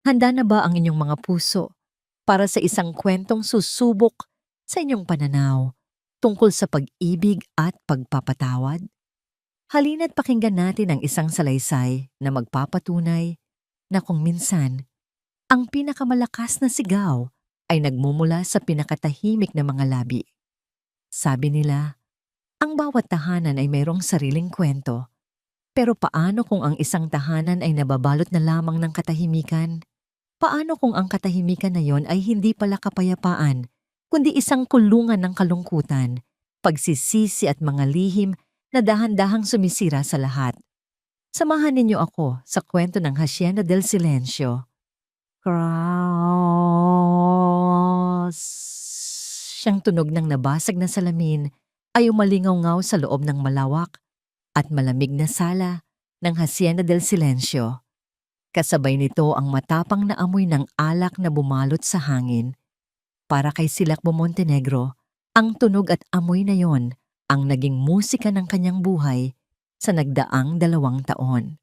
Handa na ba ang inyong mga puso para sa isang kwentong susubok sa inyong pananaw tungkol sa pag-ibig at pagpapatawad? Halina't pakinggan natin ang isang salaysay na magpapatunay na kung minsan, ang pinakamalakas na sigaw ay nagmumula sa pinakatahimik na mga labi. Sabi nila, ang bawat tahanan ay mayroong sariling kwento. Pero paano kung ang isang tahanan ay nababalot na lamang ng katahimikan? Paano kung ang katahimikan na yon ay hindi pala kapayapaan, kundi isang kulungan ng kalungkutan, pagsisisi at mga lihim na dahan-dahang sumisira sa lahat? Samahan ninyo ako sa kwento ng Hacienda del Silencio. Cross! Siyang tunog ng nabasag na salamin ay umalingaw-ngaw sa loob ng malawak at malamig na sala ng Hacienda del Silencio. Kasabay nito ang matapang na amoy ng alak na bumalot sa hangin. Para kay Silakbo Montenegro, ang tunog at amoy na yon ang naging musika ng kanyang buhay sa nagdaang 2 taon.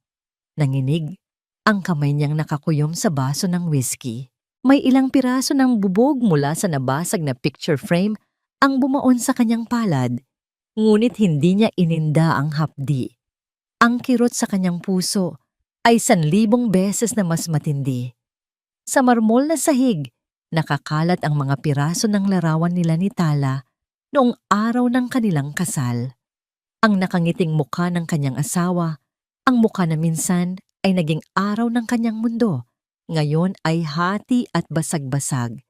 Nanginig ang kamay niyang nakakuyom sa baso ng whiskey. May ilang piraso ng bubog mula sa nabasag na picture frame ang bumaon sa kanyang palad, ngunit hindi niya ininda ang hapdi. Ang kirot sa kanyang puso ay 1,000 beses na mas matindi. Sa marmol na sahig, nakakalat ang mga piraso ng larawan nila ni Tala noong araw ng kanilang kasal. Ang nakangiting mukha ng kanyang asawa, ang mukha na minsan ay naging araw ng kanyang mundo, ngayon ay hati at basag-basag,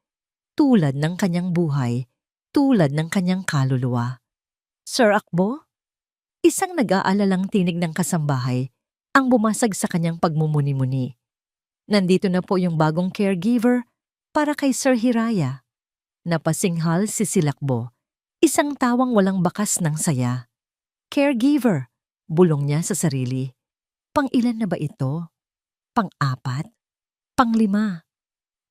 tulad ng kanyang buhay, tulad ng kanyang kaluluwa. Sir Akbo? Isang nag-aalalang tinig ng kasambahay ang bumasag sa kanyang pagmumuni-muni. Nandito na po yung bagong caregiver para kay Sir Hiraya. Napasinghal si Silakbo, isang tawang walang bakas ng saya. Caregiver, bulong niya sa sarili. Pang-ilan na ba ito? Pang-4? Pang-5?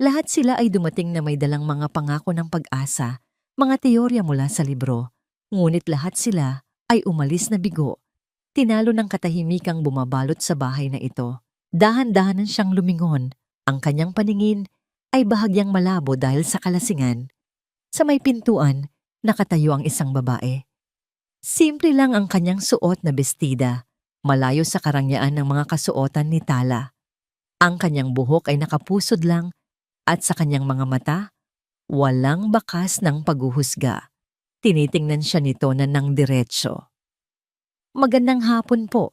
Lahat sila ay dumating na may dalang mga pangako ng pag-asa, mga teorya mula sa libro, ngunit lahat sila ay umalis na bigo. Tinalo ng katahimikang bumabalot sa bahay na ito. Dahan-dahanan siyang lumingon. Ang kanyang paningin ay bahagyang malabo dahil sa kalasingan. Sa may pintuan, nakatayo ang isang babae. Simple lang ang kanyang suot na bestida, malayo sa karangyaan ng mga kasuotan ni Tala. Ang kanyang buhok ay nakapusod lang at sa kanyang mga mata, walang bakas ng paghuhusga. Tinitingnan siya nito na ng diretso. Magandang hapon po,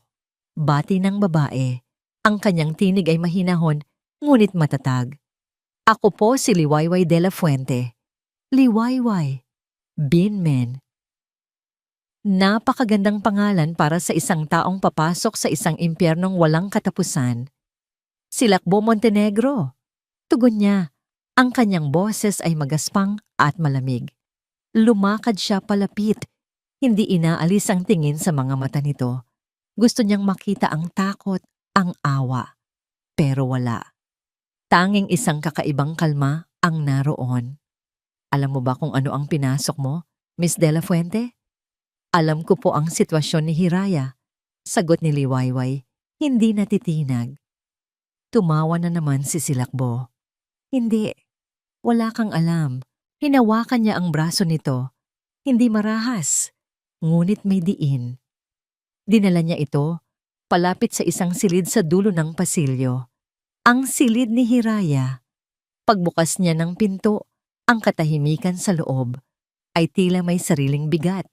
bati ng babae. Ang kanyang tinig ay mahinahon, ngunit matatag. Ako po si Liwayway de la Fuente. Liwayway, Binmen. Napakagandang pangalan para sa isang taong papasok sa isang impyernong walang katapusan. Silakbo Montenegro. Tugon niya, ang kanyang boses ay magaspang at malamig. Lumakad siya palapit. Hindi inaalis ang tingin sa mga mata nito. Gusto niyang makita ang takot, ang awa. Pero wala. Tanging isang kakaibang kalma ang naroon. Alam mo ba kung ano ang pinasok mo, Miss De La Fuente? Alam ko po ang sitwasyon ni Hiraya. Sagot ni Liwayway, hindi natitinag. Tumawa na naman si Silakbo. Hindi. Wala kang alam. Hinawakan niya ang braso nito. Hindi marahas. Ngunit may diin. Dinala niya ito, palapit sa isang silid sa dulo ng pasilyo. Ang silid ni Hiraya. Pagbukas niya ng pinto, ang katahimikan sa loob ay tila may sariling bigat.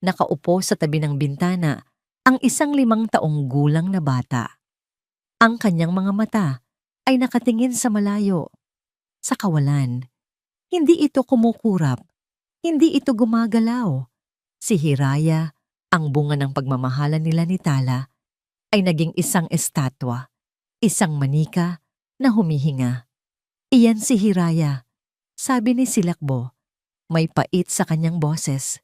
Nakaupo sa tabi ng bintana ang isang 5 taong gulang na bata. Ang kanyang mga mata ay nakatingin sa malayo, sa kawalan. Hindi ito kumukurap, hindi ito gumagalaw. Si Hiraya, ang bunga ng pagmamahalan nila ni Tala, ay naging isang estatwa, isang manika na humihinga. Iyan si Hiraya, sabi ni Silakbo, may pait sa kanyang boses.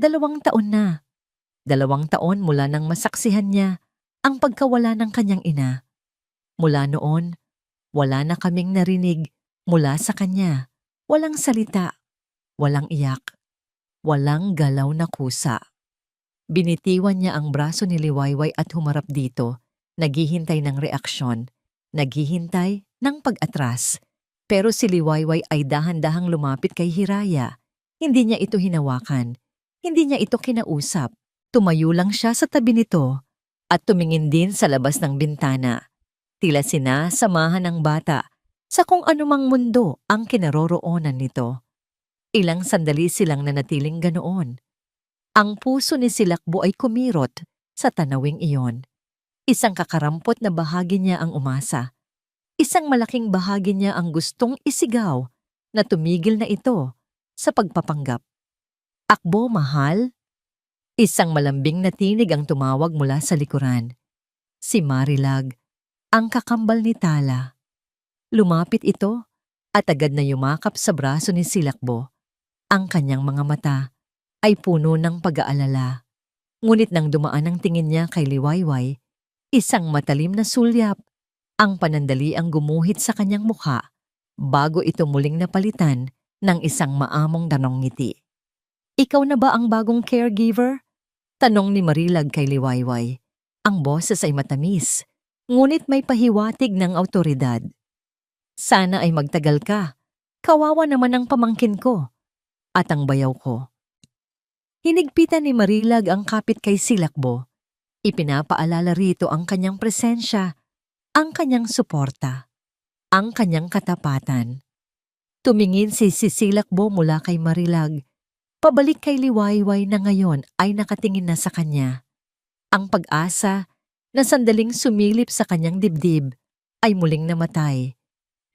2 taon na. 2 taon mula nang masaksihan niya ang pagkawala ng kanyang ina. Mula noon, wala na kaming narinig mula sa kanya. Walang salita, walang iyak. Walang galaw na kusa. Binitiwan niya ang braso ni Liwayway at humarap dito, naghihintay ng reaksyon, naghihintay ng pag-atras. Pero si Liwayway ay dahan-dahang lumapit kay Hiraya. Hindi niya ito hinawakan. Hindi niya ito kinausap. Tumayo lang siya sa tabi nito at tumingin din sa labas ng bintana. Tila sinasamahan ng bata sa kung anumang mundo ang kinaroroonan nito. Ilang sandali silang nanatiling ganoon. Ang puso ni Silakbo ay kumirot sa tanawing iyon. Isang kakarampot na bahagi niya ang umasa. Isang malaking bahagi niya ang gustong isigaw na tumigil na ito sa pagpapanggap. Akbo, mahal? Isang malambing na tinig ang tumawag mula sa likuran. Si Marilag, ang kakambal ni Tala. Lumapit ito at agad na yumakap sa braso ni Silakbo. Ang kanyang mga mata ay puno ng pag-aalala. Ngunit nang dumaan ang tingin niya kay Liwayway, isang matalim na sulyap ang panandali ang gumuhit sa kanyang mukha bago ito muling napalitan ng isang maamong tanong ngiti. Ikaw na ba ang bagong caregiver? Tanong ni Marilag kay Liwayway. Ang boses ay matamis, ngunit may pahiwatig ng awtoridad. Sana ay magtagal ka. Kawawa naman ang pamangkin ko at ang bayaw ko. Hinigpitan ni Marilag ang kapit kay Silakbo. Ipinapaalala rito ang kanyang presensya, ang kanyang suporta, ang kanyang katapatan. Tumingin si Silakbo mula kay Marilag, pabalik kay Liwayway na ngayon ay nakatingin na sa kanya. Ang pag-asa na sandaling sumilip sa kanyang dibdib ay muling namatay,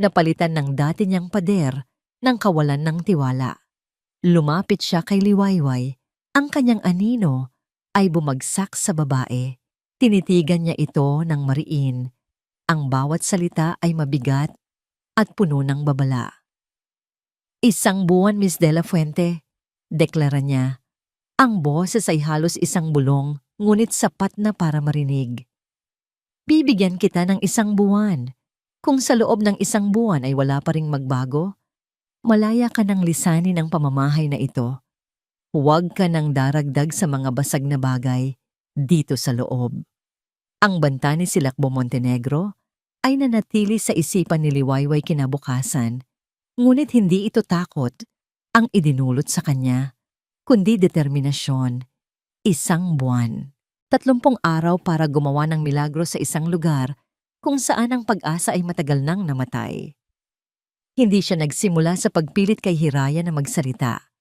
napalitan ng dati niyang pader ng kawalan ng tiwala. Lumapit siya kay Liwayway, ang kanyang anino ay bumagsak sa babae. Tinitigan niya ito ng mariin. Ang bawat salita ay mabigat at puno ng babala. Isang buwan, Miss De La Fuente, deklara niya. Ang boses ay halos isang bulong, ngunit sapat na para marinig. Bibigyan kita ng isang buwan. Kung sa loob ng isang buwan ay wala pa ring magbago, malaya ka ng lisanin ang pamamahay na ito. Huwag ka nang daragdag sa mga basag na bagay dito sa loob. Ang banta ni Silakbo Montenegro ay nanatili sa isipan ni Liwayway kinabukasan, ngunit hindi ito takot ang idinulot sa kanya, kundi determinasyon. Isang buwan, 30 araw para gumawa ng milagro sa isang lugar kung saan ang pag-asa ay matagal nang namatay. Hindi siya nagsimula sa pagpilit kay Hiraya na magsalita.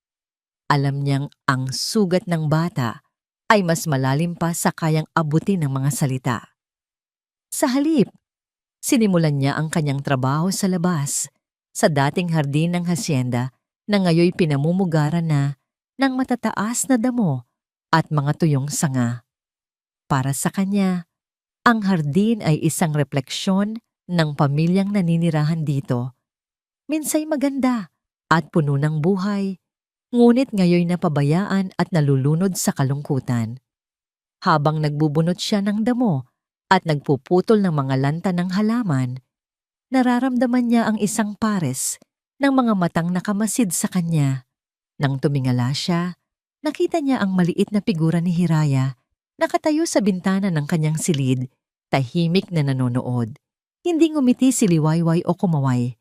Alam niyang ang sugat ng bata ay mas malalim pa sa kayang abutin ng mga salita. Sa halip, sinimulan niya ang kanyang trabaho sa labas, sa dating hardin ng hasyenda na ngayoy pinamumugaran na ng matataas na damo at mga tuyong sanga. Para sa kanya, ang hardin ay isang refleksyon ng pamilyang naninirahan dito. Minsay maganda at puno ng buhay, ngunit ngayoy napabayaan at nalulunod sa kalungkutan. Habang nagbubunot siya ng damo at nagpuputol ng mga lanta ng halaman, nararamdaman niya ang isang pares ng mga matang nakamasid sa kanya. Nang tumingala siya, nakita niya ang maliit na figura ni Hiraya, nakatayo sa bintana ng kanyang silid, tahimik na nanonood. Hindi ngumiti si Liwayway o kumaway.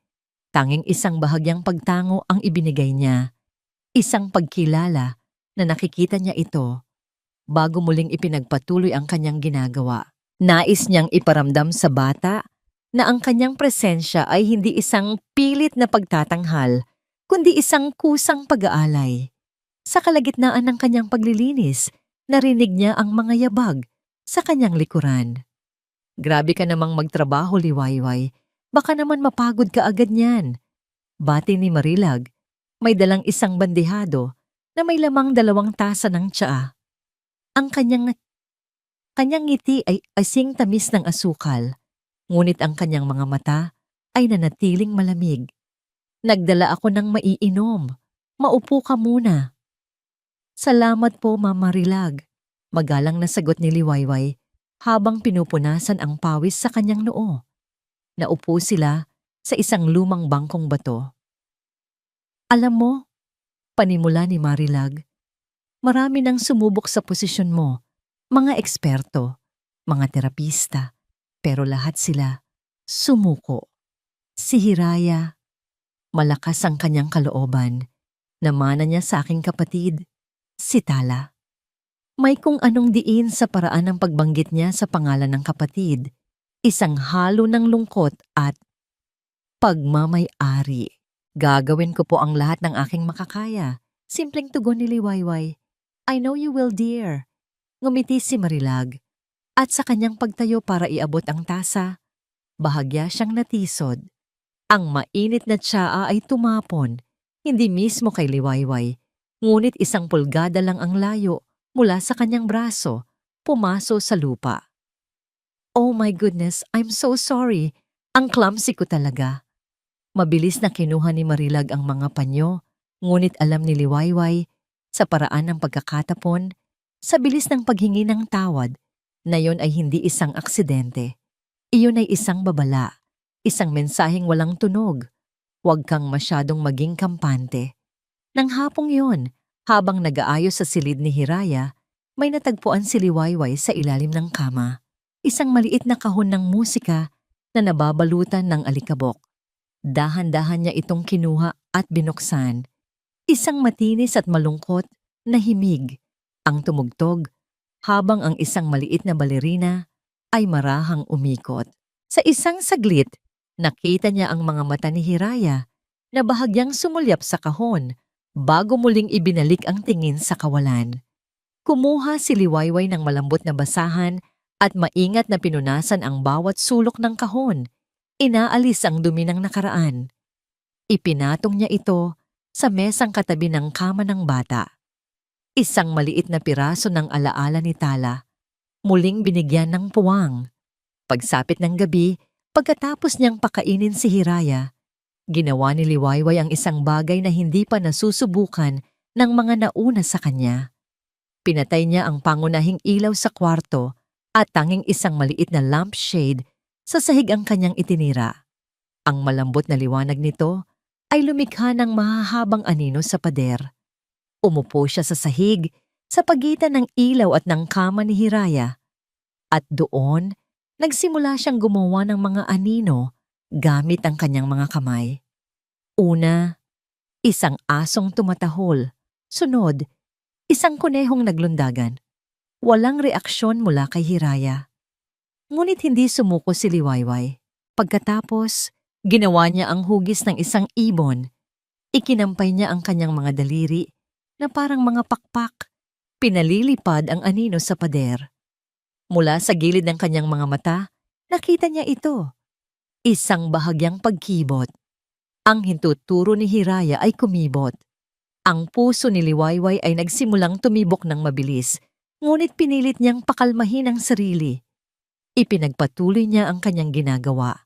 Tanging isang bahagyang pagtango ang ibinigay niya. Isang pagkilala na nakikita niya ito bago muling ipinagpatuloy ang kanyang ginagawa. Nais niyang iparamdam sa bata na ang kanyang presensya ay hindi isang pilit na pagtatanghal, kundi isang kusang pag-aalay. Sa kalagitnaan ng kanyang paglilinis, narinig niya ang mga yabag sa kanyang likuran. Grabe ka namang magtrabaho, Liwayway. Baka naman mapagod ka agad niyan. Bati ni Marilag. May dalang isang bandehado na may lamang 2 tasa ng tsaa. Ang kanyang ngiti ay asing tamis ng asukal, ngunit ang kanyang mga mata ay nanatiling malamig. Nagdala ako ng maiinom. Maupo ka muna. Salamat po, Mama Marilag. Magalang na sagot ni Liwayway habang pinupunasan ang pawis sa kanyang noo. Naupo sila sa isang lumang bangkong bato. Alam mo, panimula ni Marilag, marami nang sumubok sa posisyon mo, mga eksperto, mga terapista, pero lahat sila sumuko. Si Hiraya, malakas ang kanyang kalooban. Namana niya sa aking kapatid, si Tala. May kung anong diin sa paraan ng pagbanggit niya sa pangalan ng kapatid, isang halo ng lungkot at pagmamay-ari. Gagawin ko po ang lahat ng aking makakaya. Simpleng tugon ni Liwayway. I know you will, dear. Ngumiti si Marilag. At sa kanyang pagtayo para iabot ang tasa, bahagya siyang natisod. Ang mainit na tsaa ay tumapon, hindi mismo kay Liwayway, ngunit 1 pulgada lang ang layo mula sa kanyang braso, pumaso sa lupa. Oh my goodness, I'm so sorry. Ang clumsy ko talaga. Mabilis na kinuha ni Marilag ang mga panyo, ngunit alam ni Liwayway, sa paraan ng pagkakatapon, sa bilis ng paghingi ng tawad, na yon ay hindi isang aksidente. Iyon ay isang babala, isang mensaheng walang tunog. Huwag kang masyadong maging kampante. Nang hapong yon, habang nag-aayos sa silid ni Hiraya, may natagpuan si Liwayway sa ilalim ng kama. Isang maliit na kahon ng musika na nababalutan ng alikabok. Dahan-dahan niya itong kinuha at binuksan. Isang matinis at malungkot na himig ang tumugtog habang ang isang maliit na balerina ay marahang umikot. Sa isang saglit, nakita niya ang mga mata ni Hiraya na bahagyang sumulyap sa kahon bago muling ibinalik ang tingin sa kawalan. Kumuha si Liwayway ng malambot na basahan at maingat na pinunasan ang bawat sulok ng kahon. Inaalis ang dumi ng nakaraan. Ipinatong niya ito sa mesang katabi ng kama ng bata. Isang maliit na piraso ng alaala ni Tala, muling binigyan ng puwang. Pagsapit ng gabi, pagkatapos niyang pakainin si Hiraya, ginawa ni Liwayway ang isang bagay na hindi pa nasusubukan ng mga nauna sa kanya. Pinatay niya ang pangunahing ilaw sa kwarto at tanging isang maliit na lampshade sa sahig ang kanyang itinira. Ang malambot na liwanag nito ay lumikha ng mahahabang anino sa pader. Umupo siya sa sahig sa pagitan ng ilaw at ng kama ni Hiraya. At doon, nagsimula siyang gumawa ng mga anino gamit ang kanyang mga kamay. Una, isang asong tumatahol. Sunod, isang kunehong naglundagan. Walang reaksyon mula kay Hiraya. Ngunit hindi sumuko si Liwayway. Pagkatapos, ginawa niya ang hugis ng isang ibon. Ikinampay niya ang kanyang mga daliri na parang mga pakpak. Pinalilipad ang anino sa pader. Mula sa gilid ng kanyang mga mata, nakita niya ito. Isang bahagyang pagkibot. Ang hintuturo ni Hiraya ay kumibot. Ang puso ni Liwayway ay nagsimulang tumibok ng mabilis, ngunit pinilit niyang pakalmahin ang sarili. Ipinagpatuloy niya ang kanyang ginagawa.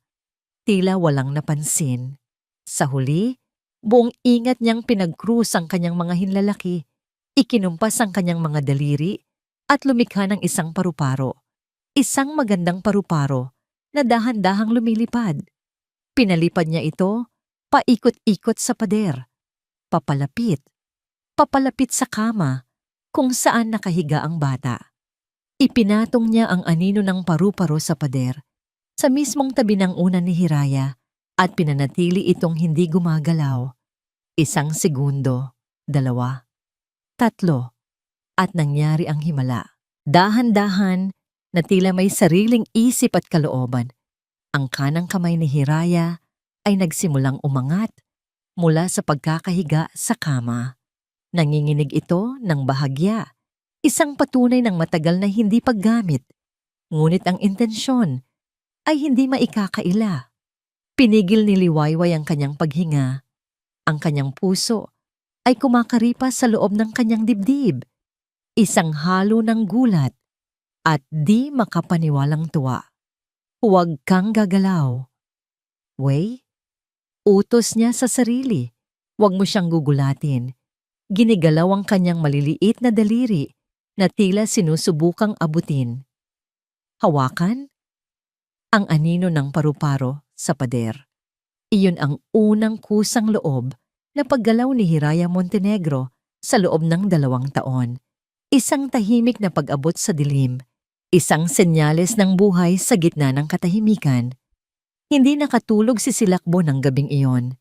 Tila walang napansin. Sa huli, buong ingat niyang pinagkrus ang kanyang mga hinlalaki, ikinumpas ang kanyang mga daliri at lumikha ng isang paru-paro. Isang magandang paru-paro na dahan-dahang lumilipad. Pinalipad niya ito, paikot-ikot sa pader. Papalapit sa kama kung saan nakahiga ang bata. Ipinatong niya ang anino ng paru-paro sa pader sa mismong tabi ng una ni Hiraya at pinanatili itong hindi gumagalaw. 1 segundo, 2, 3, at nangyari ang himala. Dahan-dahan na tila may sariling isip at kalooban, ang kanang kamay ni Hiraya ay nagsimulang umangat mula sa pagkakahiga sa kama. Nanginginig ito ng bahagya, isang patunay ng matagal na hindi paggamit. Ngunit ang intensyon ay hindi maikakaila. Pinigil ni Liwayway ang kanyang paghinga. Ang kanyang puso ay kumakaripas sa loob ng kanyang dibdib. Isang halo ng gulat at di makapaniwalang tuwa. Huwag kang gagalaw. Way, utos niya sa sarili. Huwag mo siyang gugulatin. Ginigalaw ang kanyang maliliit na daliri na tila sinusubukang abutin. Hawakan ang anino ng paru-paro sa pader. Iyon ang unang kusang loob na paggalaw ni Hiraya Montenegro sa loob ng 2 taon. Isang tahimik na pag-abot sa dilim, isang senyales ng buhay sa gitna ng katahimikan. Hindi nakatulog si Silakbo ng gabing iyon.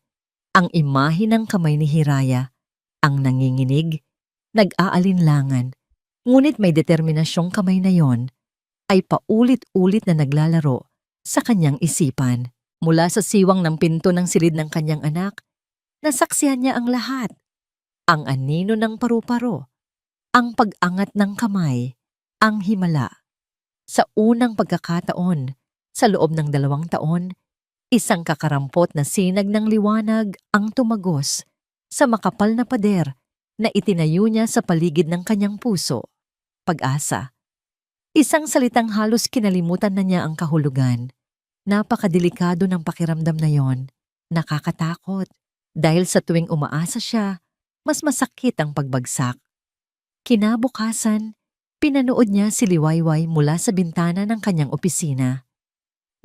Ang imahe ng kamay ni Hiraya, ang nanginginig, nag-aalinlangan, ngunit may determinasyong kamay na yon ay paulit-ulit na naglalaro sa kanyang isipan. Mula sa siwang ng pinto ng silid ng kanyang anak, nasaksihan niya ang lahat. Ang anino ng paru-paro, ang pag-angat ng kamay, ang himala. Sa unang pagkakataon, sa loob ng 2 taon, isang kakarampot na sinag ng liwanag ang tumagos sa makapal na pader na itinayo niya sa paligid ng kanyang puso. Pag-asa. Isang salitang halos kinalimutan na niya ang kahulugan. Napakadelikado ng pakiramdam na yon. Nakakatakot. Dahil sa tuwing umaasa siya, mas masakit ang pagbagsak. Kinabukasan, pinanood niya si Liwayway mula sa bintana ng kanyang opisina.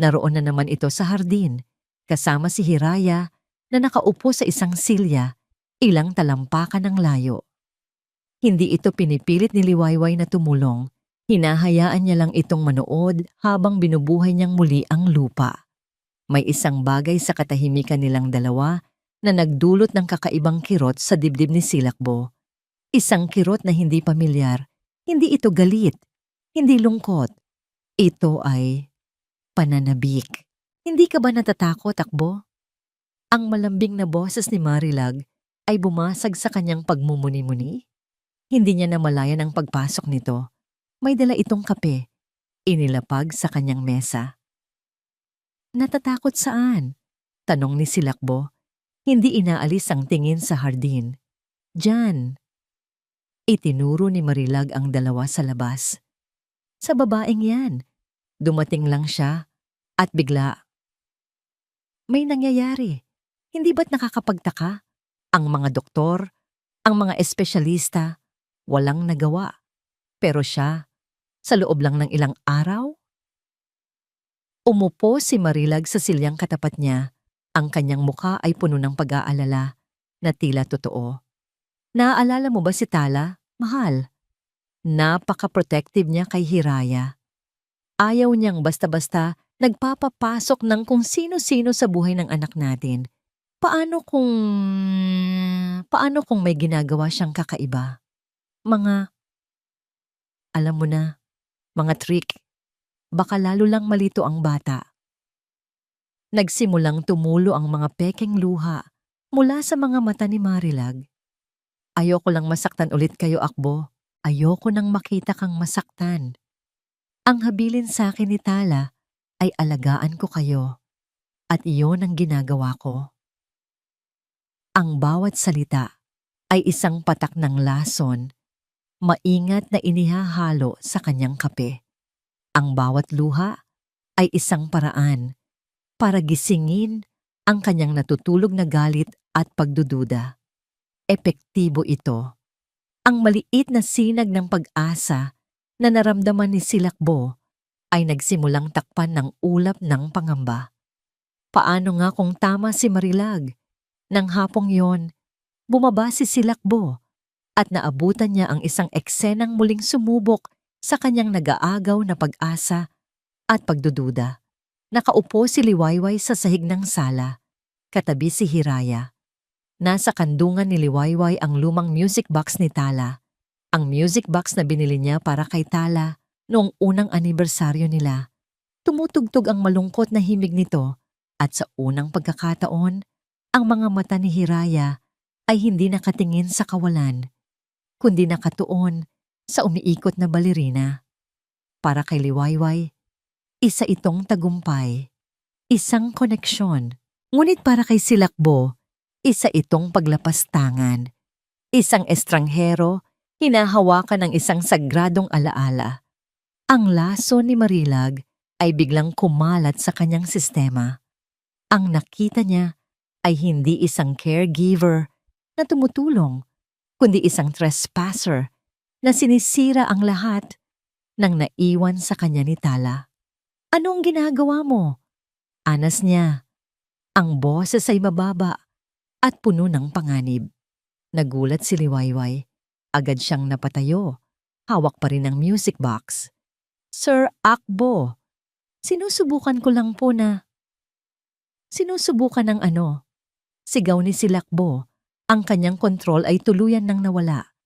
Naroon na naman ito sa hardin, kasama si Hiraya na nakaupo sa isang silya, ilang talampakan ng layo. Hindi ito pinipilit ni Liwayway na tumulong. Hinahayaan niya lang itong manood habang binubuhay niyang muli ang lupa. May isang bagay sa katahimikan nilang dalawa na nagdulot ng kakaibang kirot sa dibdib ni Silakbo. Isang kirot na hindi pamilyar. Hindi ito galit. Hindi lungkot. Ito ay pananabik. Hindi ka ba natatakot, Akbo? Ang malambing na boses ni Marilag ay bumasag sa kanyang pagmumuni-muni. Hindi niya namalayan ang pagpasok nito. May dala itong kape. Inilapag sa kanyang mesa. Natatakot saan? Tanong ni Silakbo. Hindi inaalis ang tingin sa hardin. Diyan. Itinuro ni Marilag ang dalawa sa labas. Sa babaeng yan. Dumating lang siya at bigla. May nangyayari. Hindi ba't nakakapagtaka? Ang mga doktor, ang mga espesyalista, walang nagawa. Pero siya, sa loob lang ng ilang araw? Umupo si Marilag sa silyang katapat niya. Ang kanyang mukha ay puno ng pag-aalala na tila totoo. Naaalala mo ba si Tala, mahal? Napaka-protective niya kay Hiraya. Ayaw niyang basta-basta nagpapapasok ng kung sino-sino sa buhay ng anak natin. Paano kung may ginagawa siyang kakaiba? Alam mo na, mga trick. Baka lalo lang malito ang bata. Nagsimulang tumulo ang mga pekeng luha mula sa mga mata ni Marilag. Ayoko lang masaktan ulit kayo, Akbo. Ayoko nang makita kang masaktan. Ang habilin sa akin ni Tala ay alagaan ko kayo. At iyon ang ginagawa ko. Ang bawat salita ay isang patak ng lason, maingat na inihahalo sa kanyang kape. Ang bawat luha ay isang paraan para gisingin ang kanyang natutulog na galit at pagdududa. Epektibo ito. Ang maliit na sinag ng pag-asa na naramdaman ni Silakbo ay nagsimulang takpan ng ulap ng pangamba. Paano nga kung tama si Marilag? Nang hapong yon, bumaba si Silakbo at naabutan niya ang isang eksenang muling sumubok sa kanyang nag-aagaw na pag-asa at pagdududa. Nakaupo si Liwayway sa sahig ng sala, katabi si Hiraya. Nasa kandungan ni Liwayway ang lumang music box ni Tala. Ang music box na binili niya para kay Tala noong unang anibersaryo nila. Tumutugtog ang malungkot na himig nito at sa unang pagkakataon, ang mga mata ni Hiraya ay hindi nakatingin sa kawalan, kundi nakatuon sa umiikot na balerina. Para kay Liwayway, isa itong tagumpay, isang koneksyon. Ngunit para kay Silakbo, isa itong paglapastangan. Isang estranghero, hinahawakan ng isang sagradong alaala. Ang laso ni Marilag ay biglang kumalat sa kanyang sistema. Ang nakita niya ay hindi isang caregiver na tumutulong, kundi isang trespasser na sinisira ang lahat ng naiwan sa kanya ni Tala. Anong ginagawa mo? Anas niya. Ang boses ay mababa at puno ng panganib. Nagulat si Liwayway. Agad siyang napatayo. Hawak pa rin ang music box. Sir Akbo, sinusubukan ko lang po na Sinusubukan ng ano. Sigaw ni Silakbo. Ang kanyang kontrol ay tuluyan nang nawala.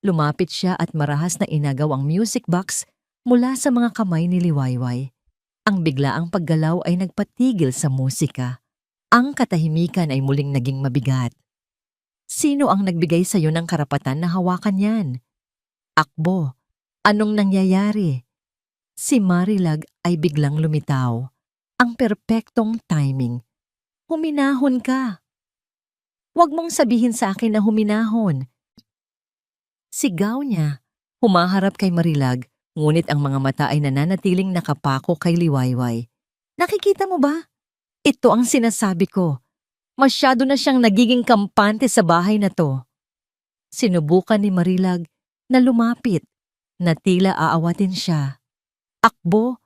Lumapit siya at marahas na inagaw ang music box mula sa mga kamay ni Liwayway. Ang biglaang paggalaw ay nagpatigil sa musika. Ang katahimikan ay muling naging mabigat. Sino ang nagbigay sa iyo ng karapatan na hawakan yan? Akbo, anong nangyayari? Si Marilag ay biglang lumitaw. Ang perpektong timing. Huminahon ka. Huwag mong sabihin sa akin na huminahon. Sigaw niya. Humaharap kay Marilag, ngunit ang mga mata ay nananatiling nakapako kay Liwayway. Nakikita mo ba? Ito ang sinasabi ko. Masyado na siyang nagiging kampante sa bahay na to. Sinubukan ni Marilag na lumapit, na tila aawatin siya. Akbo,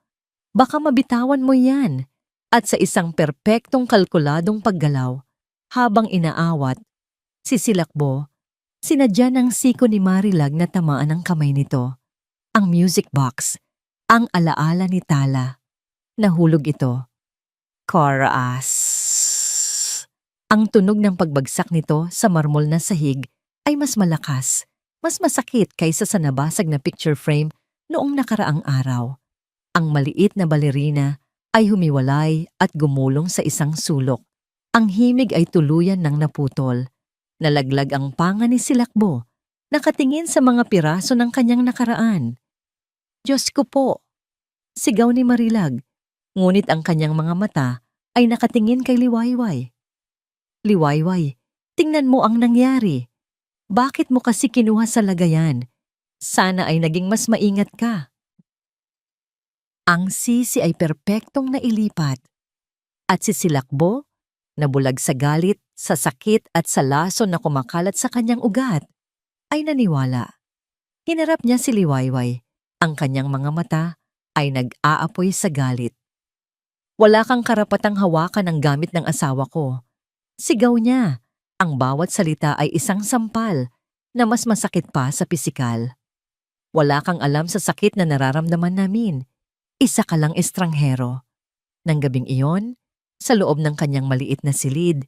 baka mabitawan mo yan. At sa isang perpektong kalkuladong paggalaw, habang inaawat, si Silakbo, sinadya ng siko ni Marilag na tamaan ang kamay nito. Ang music box, ang alaala ni Tala. Nahulog ito. Chorus. Ang tunog ng pagbagsak nito sa marmol na sahig ay mas malakas, mas masakit kaysa sa nabasag na picture frame noong nakaraang araw. Ang maliit na balerina ay humiwalay at gumulong sa isang sulok. Ang himig ay tuluyan ng naputol. Nalaglag ang panga ni Silakbo, nakatingin sa mga piraso ng kanyang nakaraan. Diyos ko po! Sigaw ni Marilag, ngunit ang kanyang mga mata ay nakatingin kay Liwayway. Liwayway, tingnan mo ang nangyari. Bakit mo kasi kinuha sa lagayan? Sana ay naging mas maingat ka. Ang sisi ay perpektong nailipat. At si Silakbo, nabulag sa galit, sa sakit at sa lason na kumakalat sa kanyang ugat, ay naniwala. Hinarap niya si Liwayway. Ang kanyang mga mata ay nag-aapoy sa galit. Wala kang karapatang hawakan ang gamit ng asawa ko. Sigaw niya. Ang bawat salita ay isang sampal na mas masakit pa sa pisikal. Wala kang alam sa sakit na nararamdaman namin. Isa ka lang estranghero. Nang gabing iyon, sa loob ng kanyang maliit na silid,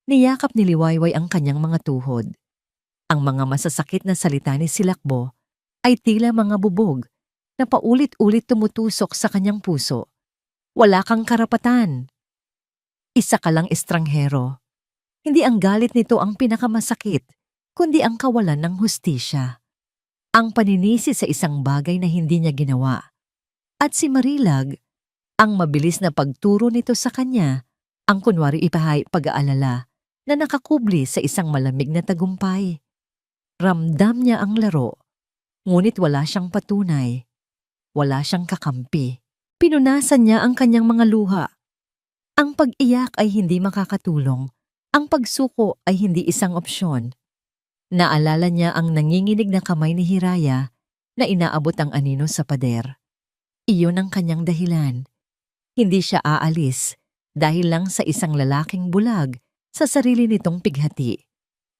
niyakap ni Liwayway ang kanyang mga tuhod. Ang mga masasakit na salita ni Silakbo ay tila mga bubog na paulit-ulit tumutusok sa kanyang puso. Wala kang karapatan. Isa ka lang estranghero. Hindi ang galit nito ang pinakamasakit, kundi ang kawalan ng hustisya. Ang paninisi sa isang bagay na hindi niya ginawa. At si Marilag, ang mabilis na pagturo nito sa kanya, ang kunwari pag-aalala na nakakubli sa isang malamig na tagumpay. Ramdam niya ang laro, ngunit wala siyang patunay. Wala siyang kakampi. Pinunasan niya ang kanyang mga luha. Ang pag-iyak ay hindi makakatulong. Ang pagsuko ay hindi isang opsyon. Naalala niya ang nanginginig na kamay ni Hiraya na inaabot ang anino sa pader. Iyon ang kanyang dahilan. Hindi siya aalis dahil lang sa isang lalaking bulag sa sarili nitong pighati.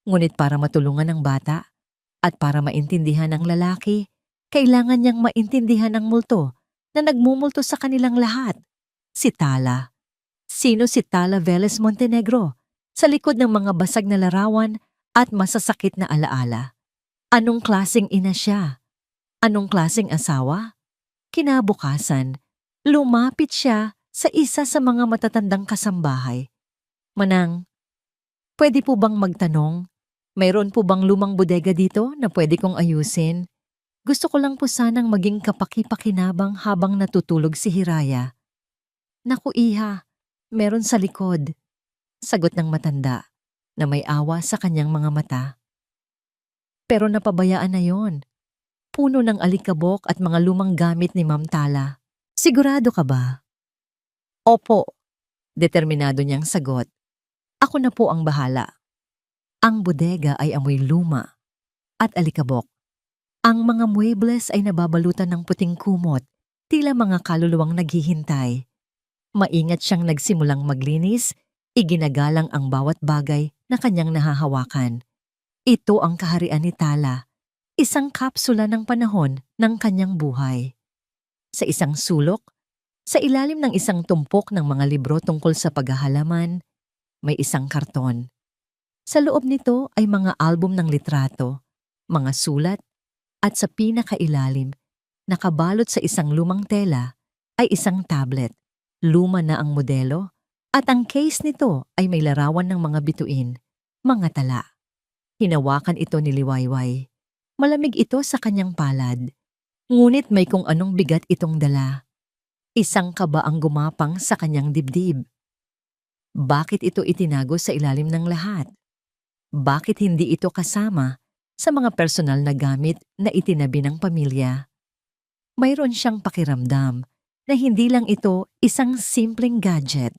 Ngunit para matulungan ang bata at para maintindihan ang lalaki, kailangan niyang maintindihan ang multo na nagmumulto sa kanilang lahat. Si Tala. Sino si Tala Velez Montenegro? Sa likod ng mga basag na larawan at masasakit na alaala. Anong klaseng ina siya? Anong klaseng asawa? Kinabukasan, lumapit siya sa isa sa mga matatandang kasambahay. Manang, pwede po bang magtanong? Mayroon po bang lumang bodega dito na pwede kong ayusin? Gusto ko lang po sanang maging kapaki-pakinabang habang natutulog si Hiraya. Naku iha, meron sa likod. Sagot ng matanda na may awa sa kanyang mga mata. Pero napabayaan na yon. Puno ng alikabok at mga lumang gamit ni Ma'am Tala. Sigurado ka ba? Opo, determinado niyang sagot. Ako na po ang bahala. Ang bodega ay amoy luma at alikabok. Ang mga muebles ay nababalutan ng puting kumot, tila mga kaluluwang naghihintay. Maingat siyang nagsimulang maglinis. Iginagalang ang bawat bagay na kanyang nahahawakan. Ito ang kaharian ni Tala, isang kapsula ng panahon ng kanyang buhay. Sa isang sulok, Sa ilalim ng isang tumpok ng mga libro tungkol sa paghahalaman, may isang karton. Sa loob nito ay mga album ng litrato, mga sulat, at sa pinakailalim, nakabalot sa isang lumang tela, ay isang tablet. Luma na ang modelo, at ang case nito ay may larawan ng mga bituin, mga tala. Hinawakan ito ni Liwayway. Malamig ito sa kanyang palad. Ngunit may kung anong bigat itong dala. Isang kaba ang gumapang sa kanyang dibdib. Bakit ito itinago sa ilalim ng lahat? Bakit hindi ito kasama sa mga personal na gamit na itinabi ng pamilya? Mayroon siyang pakiramdam na hindi lang ito isang simpleng gadget.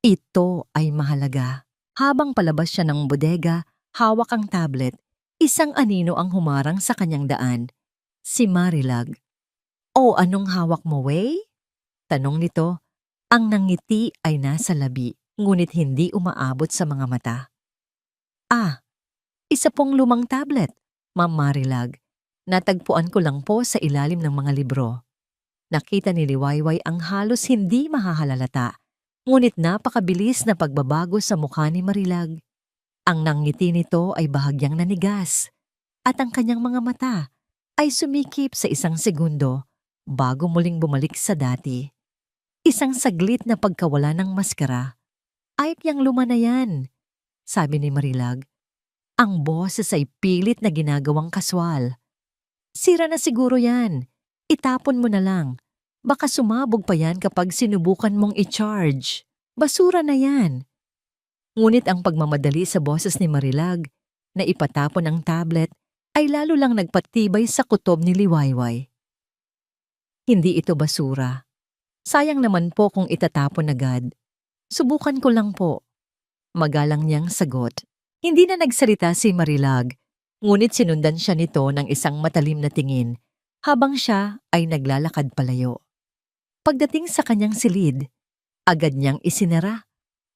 Ito ay mahalaga. Habang palabas siya ng bodega, hawak ang tablet, isang anino ang humarang sa kanyang daan. Si Marilag. "O, anong hawak mo, Way?" Tanong nito. Ang nangiti ay nasa labi, ngunit hindi umaabot sa mga mata. "Ah, isa pong lumang tablet, Ma'am Marilag. Natagpuan ko lang po sa ilalim ng mga libro." Nakita ni Liwayway ang halos hindi mahahalalata, ngunit napakabilis na pagbabago sa mukha ni Marilag. Ang nangiti nito ay bahagyang nanigas, at ang kanyang mga mata ay sumikip sa isang segundo bago muling bumalik sa dati. Isang saglit na pagkawala ng maskara. "Ay, yang luma na yan," sabi ni Marilag. Ang boses ay pilit na ginagawang kaswal. "Sira na siguro yan. Itapon mo na lang. Baka sumabog pa yan kapag sinubukan mong i-charge. Basura na yan." Ngunit ang pagmamadali sa boses ni Marilag na ipatapon ang tablet ay lalo lang nagpatibay sa kutob ni Liwayway. "Hindi ito basura. Sayang naman po kung itatapon agad. Subukan ko lang po." Magalang niyang sagot. Hindi na nagsalita si Marilag, ngunit sinundan siya nito ng isang matalim na tingin habang siya ay naglalakad palayo. Pagdating sa kanyang silid, agad niyang isinara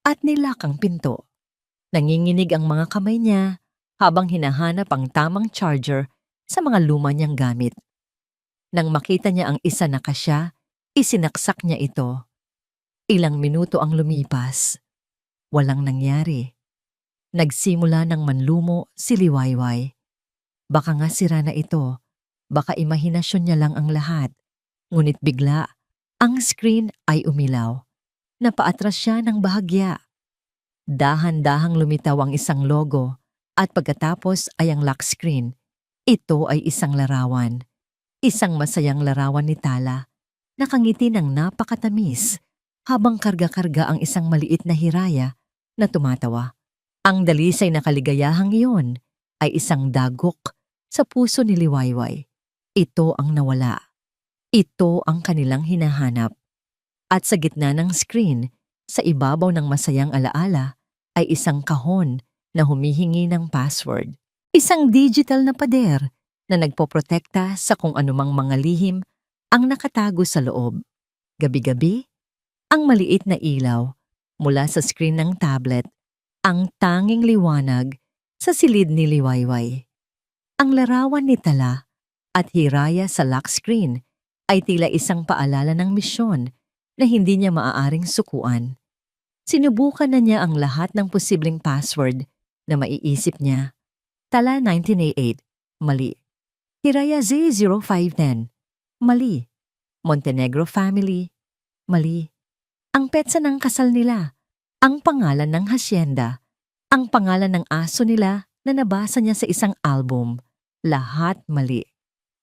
at nilak ang pinto. Nanginginig ang mga kamay niya habang hinahanap ang tamang charger sa mga luma niyang gamit. Nang makita niya ang isa na kasya, isinaksak niya ito. Ilang minuto ang lumipas. Walang nangyari. Nagsimula ng manlumo si Liwayway. Baka nga sira na ito. Baka imahinasyon niya lang ang lahat. Ngunit bigla, ang screen ay umilaw. Napaatras siya ng bahagya. Dahan-dahang lumitaw ang isang logo at pagkatapos ay ang lock screen. Ito ay isang larawan. Isang masayang larawan ni Tala. Nakangiti ng napakatamis habang karga-karga ang isang maliit na hiraya na tumatawa. Ang dalisay na kaligayahang iyon ay isang dagok sa puso ni Liwayway. Ito ang nawala. Ito ang kanilang hinahanap. At sa gitna ng screen, sa ibabaw ng masayang alaala, ay isang kahon na humihingi ng password. Isang digital na pader na nagpoprotekta sa kung anumang mga lihim ang nakatago sa loob. Gabi-gabi, ang maliit na ilaw mula sa screen ng tablet ang tanging liwanag sa silid ni Liwayway. Ang larawan ni Tala at hiraya sa lock screen ay tila isang paalala ng misyon na hindi niya maaaring sukuan. Sinubukan na niya ang lahat ng posibleng password na maiisip niya. Tala 1988, mali. Hiraya Z0510, mali. Montenegro family, mali. Ang petsa ng kasal nila, ang pangalan ng hasyenda, ang pangalan ng aso nila na nabasa niya sa isang album, lahat mali.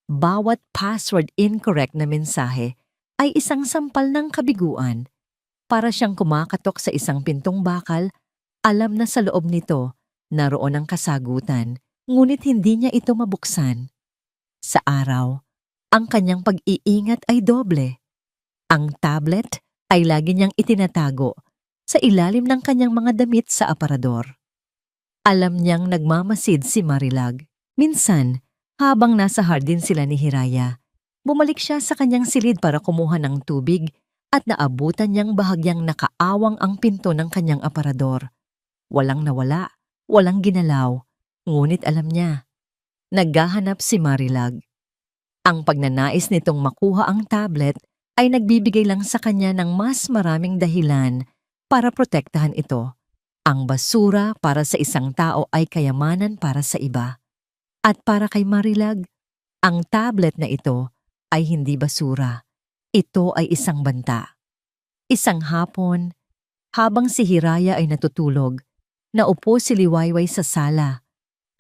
Bawat password incorrect na mensahe ay isang sampal ng kabiguan. Para siyang kumakatok sa isang pintong bakal, alam na sa loob nito naroon ang kasagutan, ngunit hindi niya ito mabuksan. Sa araw, ang kanyang pag-iingat ay doble. Ang tablet ay lagi niyang itinatago sa ilalim ng kanyang mga damit sa aparador. Alam niyang nagmamasid si Marilag. Minsan, habang nasa hardin sila ni Hiraya, bumalik siya sa kanyang silid para kumuha ng tubig at naabutan niyang bahagyang nakaawang ang pinto ng kanyang aparador. Walang nawala, walang ginalaw, ngunit alam niya. Naghahanap si Marilag. Ang pagnanais nitong makuha ang tablet ay nagbibigay lang sa kanya ng mas maraming dahilan para protektahan ito. Ang basura para sa isang tao ay kayamanan para sa iba. At para kay Marilag, ang tablet na ito ay hindi basura. Ito ay isang banta. Isang hapon, habang si Hiraya ay natutulog, naupo si Liwayway sa sala.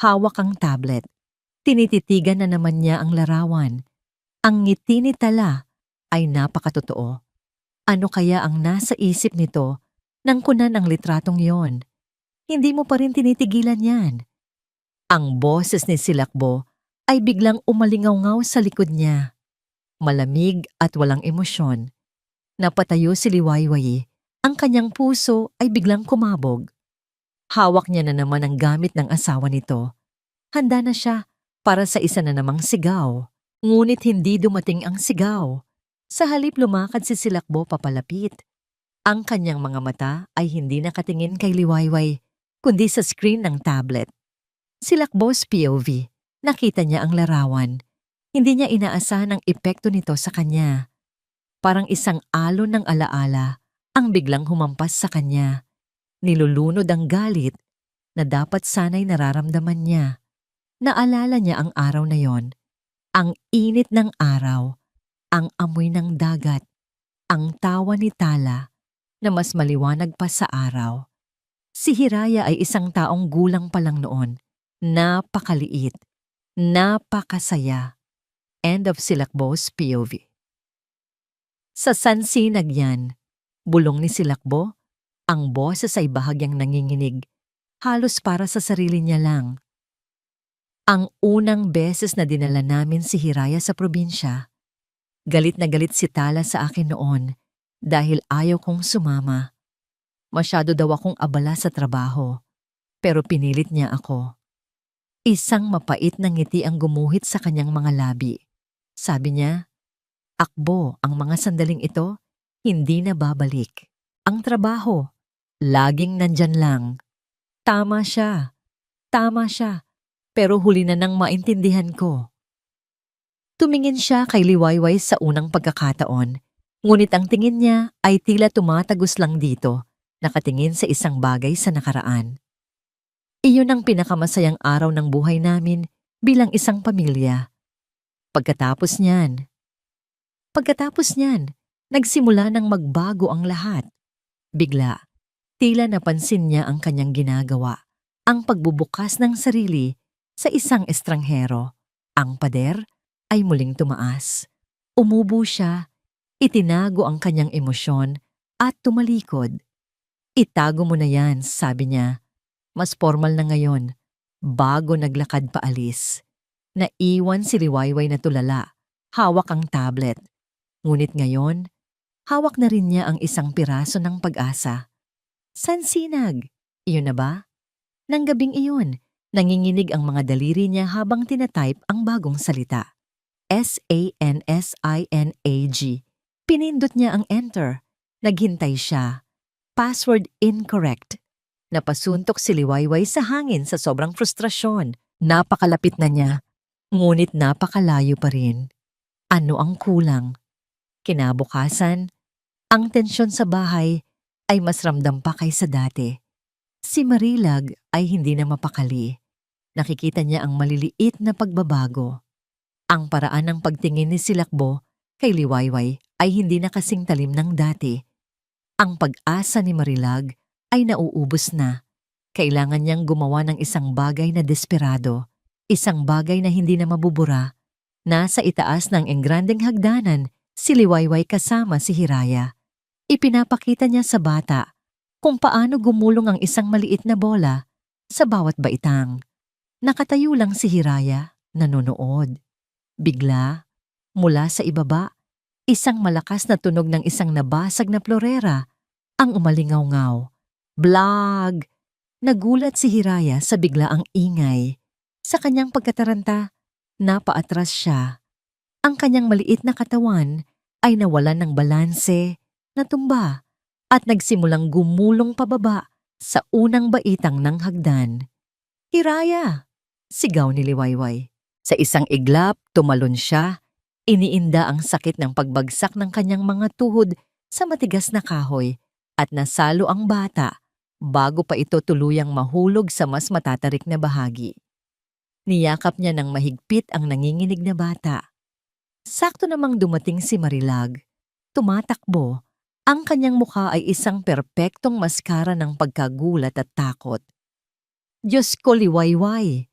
Hawak ang tablet. Tinititigan na naman niya ang larawan. Ang ngiti ni Tala ay napakatotoo. Ano kaya ang nasa isip nito nang kunan ang litratong yon? Hindi mo pa rin tinitigilan yan. Ang boses ni Silakbo ay biglang umalingaw-ngaw sa likod niya. Malamig at walang emosyon. Napatayo si Liwayway. Ang kanyang puso ay biglang kumabog. Hawak niya na naman ang gamit ng asawa nito. Handa na siya para sa isa na namang sigaw. Ngunit hindi dumating ang sigaw. Sa halip lumakad si Silakbo papalapit. Ang kanyang mga mata ay hindi nakatingin kay Liwayway, kundi sa screen ng tablet. Silakbo's POV. Nakita niya ang larawan. Hindi niya inaasahan ang epekto nito sa kanya. Parang isang alon ng alaala ang biglang humampas sa kanya. Nilulunod ang galit na dapat sana'y nararamdaman niya. Naalala niya ang araw na yon. Ang init ng araw, ang amoy ng dagat, ang tawa ni Tala na mas maliwanag pa sa araw. Si Hiraya ay isang taong gulang pa lang noon. Napakaliit, napakasaya. End of Silakbo's POV. Sa sansinag yan, bulong ni Silakbo, ang boses ay bahagyang nanginginig, halos para sa sarili niya lang. Ang unang beses na dinala namin si Hiraya sa probinsya, galit na galit si Tala sa akin noon dahil ayaw kong sumama. Masyado daw akong abala sa trabaho, pero pinilit niya ako. Isang mapait na ngiti ang gumuhit sa kanyang mga labi. Sabi niya, "Akbo, ang mga sandaling ito, hindi na babalik. Ang trabaho, laging nandyan lang." Tama siya. Tama siya. Pero huli na nang maintindihan ko. Tumingin siya kay Liwayway sa unang pagkakataon, ngunit ang tingin niya ay tila tumatagos lang dito, nakatingin sa isang bagay sa nakaraan. Iyon ang pinakamasayang araw ng buhay namin bilang isang pamilya. Pagkatapos niyan, nagsimula nang magbago ang lahat. Bigla, tila napansin niya ang kanyang ginagawa, ang pagbubukas ng sarili sa isang estranghero. Ang pader ay muling tumaas. Umubo siya, itinago ang kanyang emosyon at tumalikod. "Itago mo na yan," sabi niya. Mas formal na ngayon, bago naglakad paalis. Naiwan si Liwayway na tulala, hawak ang tablet. Ngunit ngayon, hawak na rin niya ang isang piraso ng pag-asa. Sansinag, iyon na ba? Nang gabing iyon, nanginginig ang mga daliri niya habang tinatype ang bagong salita. SANSINAG. Pinindot niya ang enter. Naghintay siya. Password incorrect. Napasuntok si Liwayway sa hangin sa sobrang frustrasyon. Napakalapit na niya, ngunit napakalayo pa rin. Ano ang kulang? Kinabukasan, ang tensyon sa bahay ay mas ramdam pa kaysa dati. Si Marilag ay hindi na mapakali. Nakikita niya ang maliliit na pagbabago. Ang paraan ng pagtingin ni Silakbo kay Liwayway ay hindi na kasing talim ng dati. Ang pag-asa ni Marilag ay nauubos na. Kailangan niyang gumawa ng isang bagay na desperado, isang bagay na hindi na mabubura. Nasa itaas ng engrandeng hagdanan si Liwayway kasama si Hiraya. Ipinapakita niya sa bata kung paano gumulong ang isang maliit na bola sa bawat baitang. Nakatayo lang si Hiraya, nanonood. Bigla, mula sa ibaba, isang malakas na tunog ng isang nabasag na florera ang umalingaw-ngaw. Blag! Nagulat si Hiraya sa biglaang ingay. Sa kanyang pagkataranta, napaatras siya. Ang kanyang maliit na katawan ay nawalan ng balanse, natumba, at nagsimulang gumulong pababa sa unang baitang ng hagdan. "Hiraya!" sigaw ni Liwayway. Sa isang iglap, tumalon siya, Iniinda ang sakit ng pagbagsak ng kanyang mga tuhod sa matigas na kahoy at nasalo ang bata bago pa ito tuluyang mahulog sa mas matatarik na bahagi. Niyakap niya ng mahigpit ang nanginginig na bata. Sakto namang dumating si Marilag. Tumatakbo. Ang kanyang mukha ay isang perpektong maskara ng pagkagulat at takot. Diyos ko, liwayway!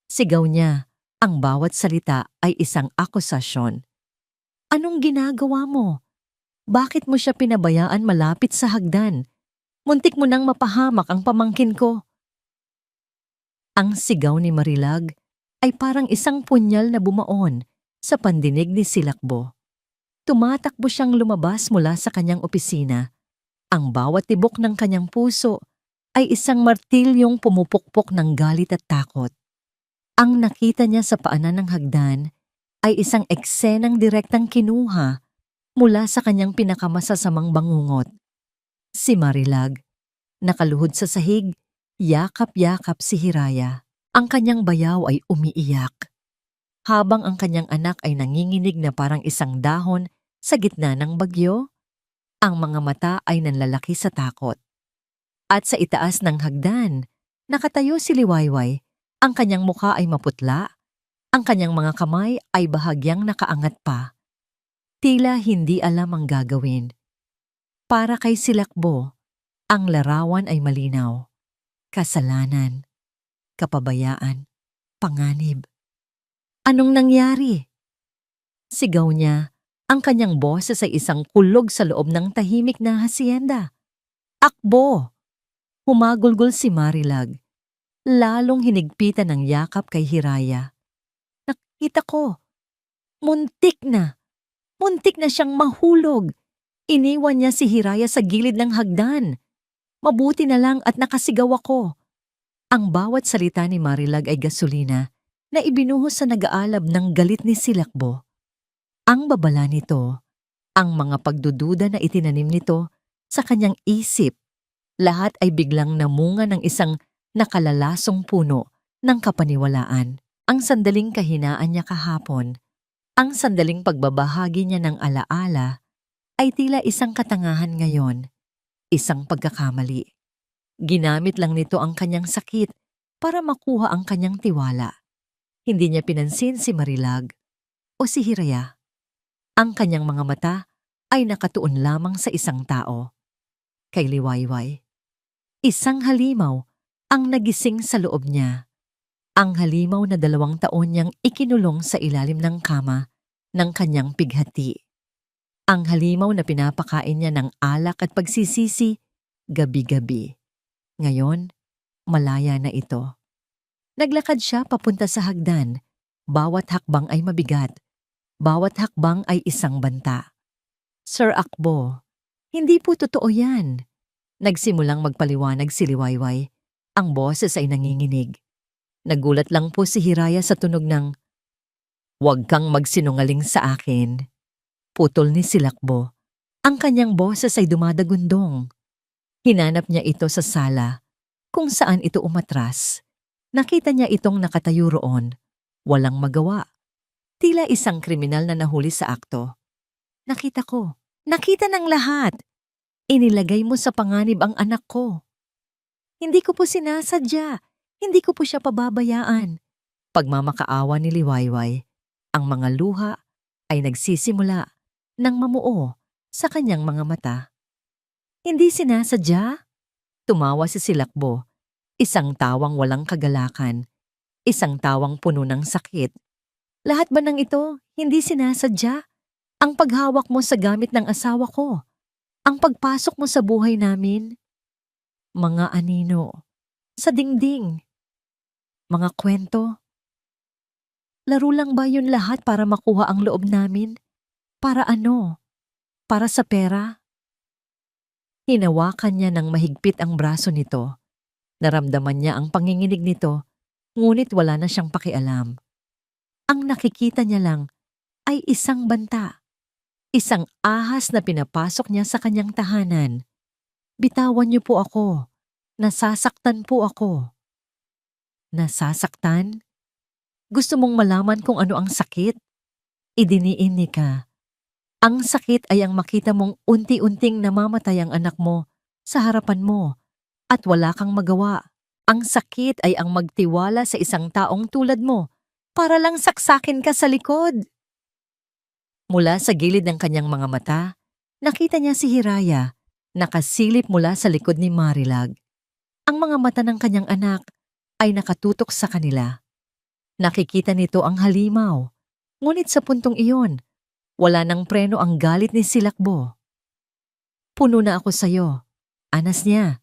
Sigaw niya. Ang bawat salita ay isang akusasyon. Anong ginagawa mo? Bakit mo siya pinabayaan malapit sa hagdan? Muntik mo nang mapahamak ang pamangkin ko. Ang sigaw ni Marilag ay parang isang punyal na bumaon sa pandinig ni Silakbo. Tumatakbo siyang lumabas mula sa kanyang opisina. Ang bawat tibok ng kanyang puso ay isang martilyong pumupukpok ng galit at takot. Ang nakita niya sa paanan ng hagdan ay isang eksenang direktang kinuha mula sa kanyang pinakamasasamang bangungot. Si Marilag, nakaluhod sa sahig, yakap-yakap si Hiraya. Ang kanyang bayaw ay umiiyak, habang ang kanyang anak ay nanginginig na parang isang dahon sa gitna ng bagyo. Ang mga mata ay nanlalaki sa takot. At sa itaas ng hagdan, nakatayo si Liwayway. Ang kanyang mukha ay maputla, ang kanyang mga kamay ay bahagyang nakaangat pa. Tila hindi alam ang gagawin. Para kay Silakbo, ang larawan ay malinaw. Kasalanan, kapabayaan, panganib. Anong nangyari? Sigaw niya, ang kanyang boses ay isang kulog sa loob ng tahimik na hasyenda. Akbo! Humagulgol si Marilag. Lalong hinigpitan ng yakap kay Hiraya. Nakita ko. Muntik na siyang mahulog. Iniwan niya si Hiraya sa gilid ng hagdan. Mabuti na lang at nakasigaw ako. Ang bawat salita ni Marilag ay gasolina na ibinuhos sa nag-aalab ng galit ni Silakbo. Ang babala nito, ang mga pagdududa na itinanim nito sa kanyang isip, lahat ay biglang namunga ng isang nakalalasong puno ng kapaniwalaan. Ang sandaling kahinaan niya kahapon, ang sandaling pagbabahagi niya ng alaala, ay tila isang katangahan ngayon, isang pagkakamali. Ginamit lang nito ang kanyang sakit para makuha ang kanyang tiwala. Hindi niya pinansin si Marilag o si Hiraya. Ang kanyang mga mata ay nakatuon lamang sa isang tao, kay Liwayway. Isang halimaw ang nagising sa loob niya. Ang halimaw na 2 taon niyang ikinulong sa ilalim ng kama ng kanyang pighati. Ang halimaw na pinapakain niya ng alak at pagsisisi gabi-gabi. Ngayon, malaya na ito. Naglakad siya papunta sa hagdan. Bawat hakbang ay mabigat. Bawat hakbang ay isang banta. Sir Akbo, hindi po totoo yan. Nagsimulang magpaliwanag si Liwayway. Ang boses ay nanginginig. Nagulat lang po si Hiraya sa tunog ng, "Huwag kang magsinungaling sa akin." Putol ni Silakbo. Ang kanyang boses ay dumadagundong. Hinanap niya ito sa sala, kung saan ito umatras. Nakita niya itong nakatayo roon. Walang magawa. Tila isang kriminal na nahuli sa akto. Nakita ko. Nakita ng lahat. Inilagay mo sa panganib ang anak ko. Hindi ko po sinasadya. Hindi ko po siya pababayaan. Pagmamakaawa ni Liwayway, ang mga luha ay nagsisimula ng mamuo sa kanyang mga mata. Hindi sinasadya? Tumawa si Silakbo. Isang tawang walang kagalakan. Isang tawang puno ng sakit. Lahat ba ng ito hindi sinasadya? Ang paghawak mo sa gamit ng asawa ko. Ang pagpasok mo sa buhay namin. Mga anino. Sa dingding. Mga kwento. Laro lang ba yun lahat para makuha ang loob namin? Para ano? Para sa pera? Hinawakan niya ng mahigpit ang braso nito. Naramdaman niya ang panginginig nito, ngunit wala na siyang pakialam. Ang nakikita niya lang ay isang banta. Isang ahas na pinapasok niya sa kanyang tahanan. Bitawan niyo po ako. Nasasaktan po ako. Nasasaktan? Gusto mong malaman kung ano ang sakit? Idiniin ni ka. Ang sakit ay ang makita mong unti-unting namamatay ang anak mo sa harapan mo at wala kang magawa. Ang sakit ay ang magtiwala sa isang taong tulad mo para lang saksakin ka sa likod. Mula sa gilid ng kanyang mga mata, nakita niya si Hiraya, nakasilip mula sa likod ni Marilag. Ang mga mata ng kanyang anak ay nakatutok sa kanila. Nakikita nito ang halimaw, ngunit sa puntong iyon, wala nang preno ang galit ni Silakbo. Puno na ako sayo, anas niya.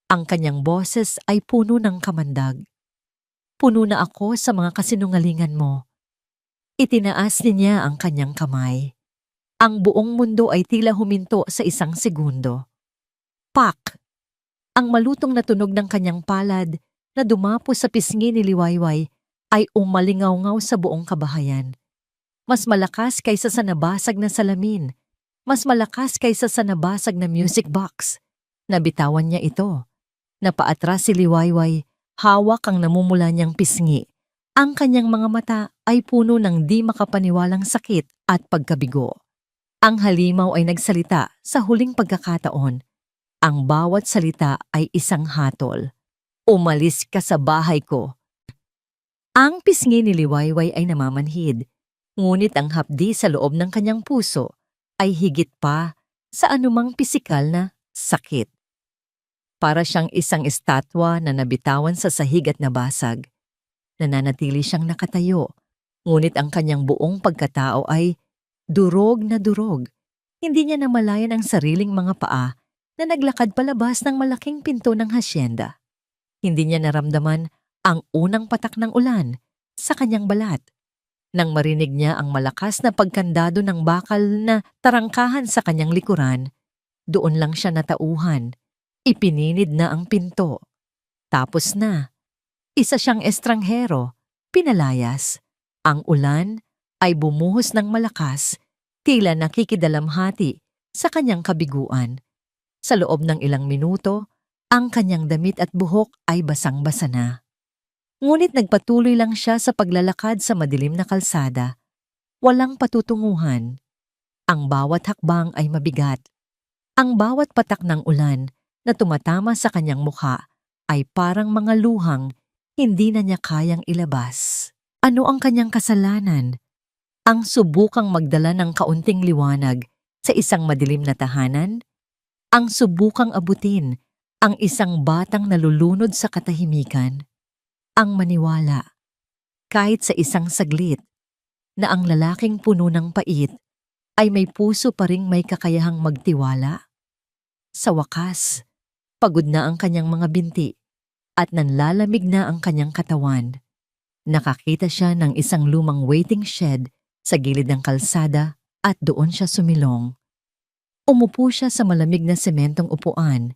Ang kanyang boses ay puno ng kamandag. Puno na ako sa mga kasinungalingan mo. Itinaas niya ang kanyang kamay. Ang buong mundo ay tila huminto sa isang segundo. Pak! Ang malutong na tunog ng kanyang palad na dumapo sa pisngi ni Liwayway ay umalingaw-ngaw sa buong kabahayan. Mas malakas kaysa sa nabasag na salamin. Mas malakas kaysa sa nabasag na music box. Nabitawan niya ito. Napaatras si Liwayway, hawak ang namumula niyang pisngi. Ang kanyang mga mata ay puno ng di makapaniwalang sakit at pagkabigo. Ang halimaw ay nagsalita sa huling pagkakataon. Ang bawat salita ay isang hatol. Umalis ka sa bahay ko. Ang pisngi ni Liwayway ay namamanhid, ngunit ang hapdi sa loob ng kanyang puso ay higit pa sa anumang pisikal na sakit. Para siyang isang estatwa na nabitawan sa sahig at nabasag. Nananatili siyang nakatayo, ngunit ang kanyang buong pagkatao ay durog na durog. Hindi niya namalayan ang sariling mga paa na naglakad palabas ng malaking pinto ng hasyenda. Hindi niya naramdaman ang unang patak ng ulan sa kanyang balat. Nang marinig niya ang malakas na pagkandado ng bakal na tarangkahan sa kanyang likuran, doon lang siya natauhan. Ipininid na ang pinto. Tapos na. Isa siyang estranghero, pinalayas. Ang ulan ay bumuhos ng malakas, tila nakikidalamhati sa kanyang kabiguan. Sa loob ng ilang minuto, ang kanyang damit at buhok ay basang-basa na. Ngunit nagpatuloy lang siya sa paglalakad sa madilim na kalsada. Walang patutunguhan. Ang bawat hakbang ay mabigat. Ang bawat patak ng ulan na tumatama sa kanyang mukha ay parang mga luhang hindi na niya kayang ilabas. Ano ang kanyang kasalanan? Ang subukang magdala ng kaunting liwanag sa isang madilim na tahanan? Ang subukang abutin ang isang batang nalulunod sa katahimikan? Ang maniwala, kahit sa isang saglit, na ang lalaking puno ng pait ay may puso pa ring may kakayahang magtiwala? Sa wakas, pagod na ang kanyang mga binti at nanlalamig na ang kanyang katawan. Nakakita siya ng isang lumang waiting shed sa gilid ng kalsada at doon siya sumilong. Umupo siya sa malamig na sementong upuan.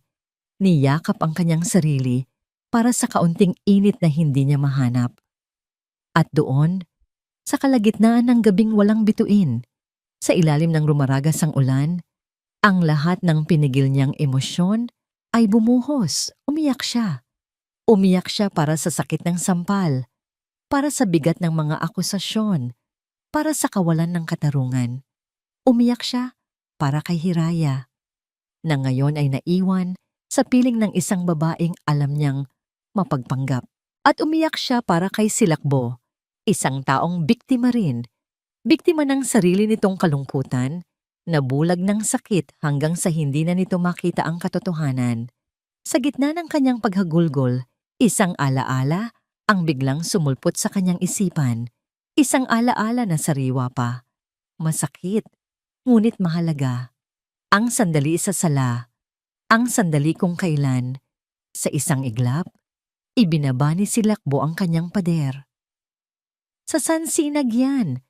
Niyakap ang kanyang sarili para sa kaunting init na hindi niya mahanap. At doon, sa kalagitnaan ng gabing walang bituin, sa ilalim ng rumaragas ang ulan, ang lahat ng pinigil niyang emosyon ay bumuhos. Umiyak siya. Umiyak siya para sa sakit ng sampal, para sa bigat ng mga akusasyon, para sa kawalan ng katarungan. Umiyak siya para kay Hiraya, na ngayon ay naiwan sa piling ng isang babaeng alam niyang mapagpanggap. At umiyak siya para kay Silakbo, isang taong biktima rin, biktima ng sarili nitong kalungkutan, nabulag ng sakit hanggang sa hindi na nito makita ang katotohanan. Sa gitna ng kanyang paghagulgol, isang alaala ang biglang sumulpot sa kanyang isipan. Isang alaala na sariwa pa. Masakit, ngunit mahalaga. Ang sandali sa sala, ang sandali kung kailan, sa isang iglap, ibinaba ni Silakbo ang kanyang pader. Sa San Sinag yan.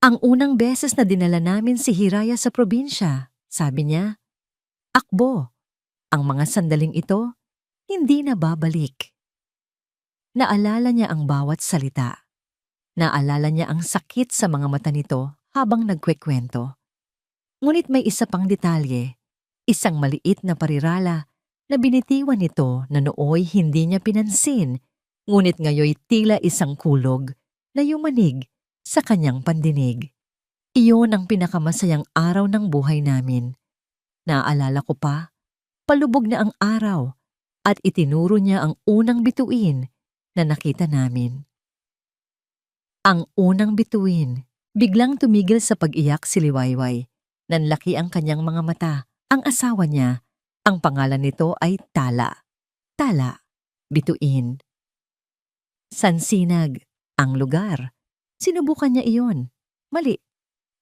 Ang unang beses na dinala namin si Hiraya sa probinsya, sabi niya. Akbo, ang mga sandaling ito, hindi na babalik. Naalala niya ang bawat salita. Naalala niya ang sakit sa mga mata nito habang nagkwekwento. Ngunit may isa pang detalye, isang maliit na parirala na binitiwan nito na nooy hindi niya pinansin, ngunit ngayoy tila isang kulog na yumanig sa kanyang pandinig. Iyon ang pinakamasayang araw ng buhay namin. Naaalala ko pa, palubog na ang araw at itinuro niya ang unang bituin na nakita namin. Ang unang bituin, biglang tumigil sa pag-iyak si Liwayway. Nanlaki ang kanyang mga mata. Ang asawa niya, ang pangalan nito ay Tala. Tala, bituin. Sansinag, ang lugar. Sinubukan niya iyon. Mali.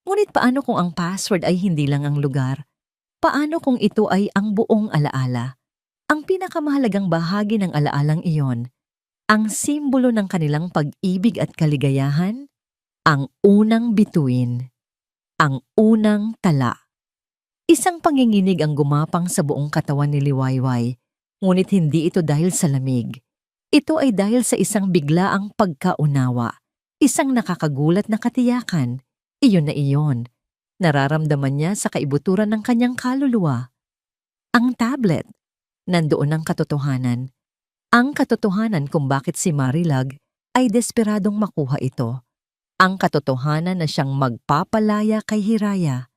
Ngunit paano kung ang password ay hindi lang ang lugar? Paano kung ito ay ang buong alaala? Ang pinakamahalagang bahagi ng alaalang iyon, ang simbolo ng kanilang pag-ibig at kaligayahan, ang unang bituin, ang unang tala. Isang panginginig ang gumapang sa buong katawan ni Liwayway, ngunit hindi ito dahil sa lamig. Ito ay dahil sa isang biglaang pagkaunawa, isang nakakagulat na katiyakan. Iyon na iyon. Nararamdaman niya sa kaibuturan ng kanyang kaluluwa. Ang tablet. Nandoon ang katotohanan. Ang katotohanan kung bakit si Marilag ay desperadong makuha ito. Ang katotohanan na siyang magpapalaya kay Hiraya.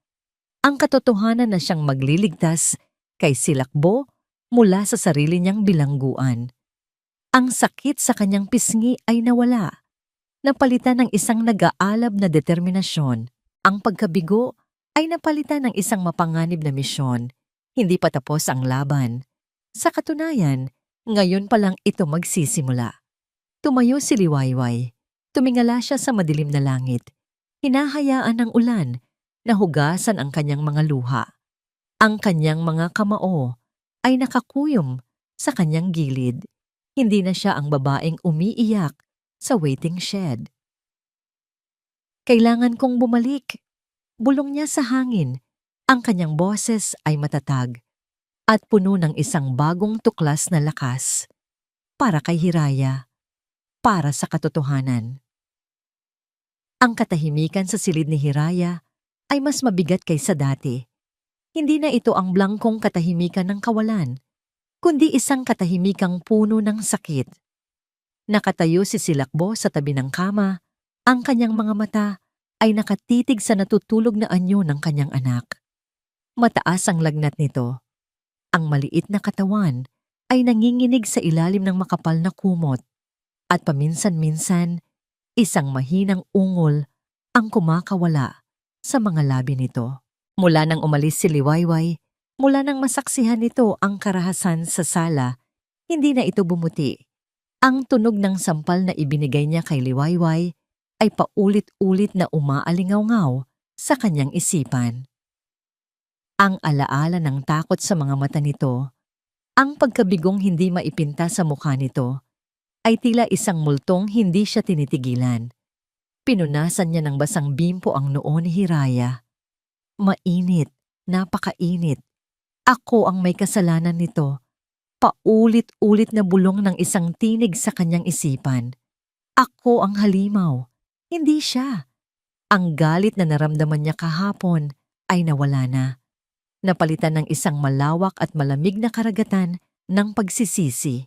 Ang katotohanan na siyang magliligtas kay Silakbo mula sa sarili niyang bilangguan. Ang sakit sa kanyang pisngi ay nawala. Napalitan ng isang nag-aalab na determinasyon. Ang pagkabigo ay napalitan ng isang mapanganib na misyon. Hindi pa tapos ang laban. Sa katunayan, ngayon pa lang ito magsisimula. Tumayo si Liwayway. Tumingala siya sa madilim na langit. Hinahayaan ng ulan na hugasan ang kanyang mga luha. Ang kanyang mga kamao ay nakakuyom sa kanyang gilid. Hindi na siya ang babaeng umiiyak sa waiting shed. Kailangan kong bumalik. Bulong niya sa hangin. Ang kanyang boses ay matatag at puno ng isang bagong tuklas na lakas. Para kay Hiraya. Para sa katotohanan. Ang katahimikan sa silid ni Hiraya ay mas mabigat kaysa dati. Hindi na ito ang blangkong katahimikan ng kawalan, kundi isang katahimikang puno ng sakit. Nakatayo si Silakbo sa tabi ng kama, ang kanyang mga mata ay nakatitig sa natutulog na anyo ng kanyang anak. Mataas ang lagnat nito. Ang maliit na katawan ay nanginginig sa ilalim ng makapal na kumot at paminsan-minsan isang mahinang ungol ang kumakawala sa mga labi nito. Mula nang umalis si Liwayway, mula nang masaksihan nito ang karahasan sa sala, hindi na ito bumuti. Ang tunog ng sampal na ibinigay niya kay Liwayway ay paulit-ulit na umaalingaw-ngaw sa kanyang isipan. Ang alaala ng takot sa mga mata nito, ang pagkabigong hindi maipinta sa mukha nito, ay tila isang multong hindi siya tinitigilan. Pinunasan niya ng basang bimpo ang noo ni Hiraya. Mainit, napakainit. Ako ang may kasalanan nito. Paulit-ulit na bulong ng isang tinig sa kanyang isipan. Ako ang halimaw, hindi siya. Ang galit na naramdaman niya kahapon ay nawala na. Napalitan ng isang malawak at malamig na karagatan ng pagsisisi.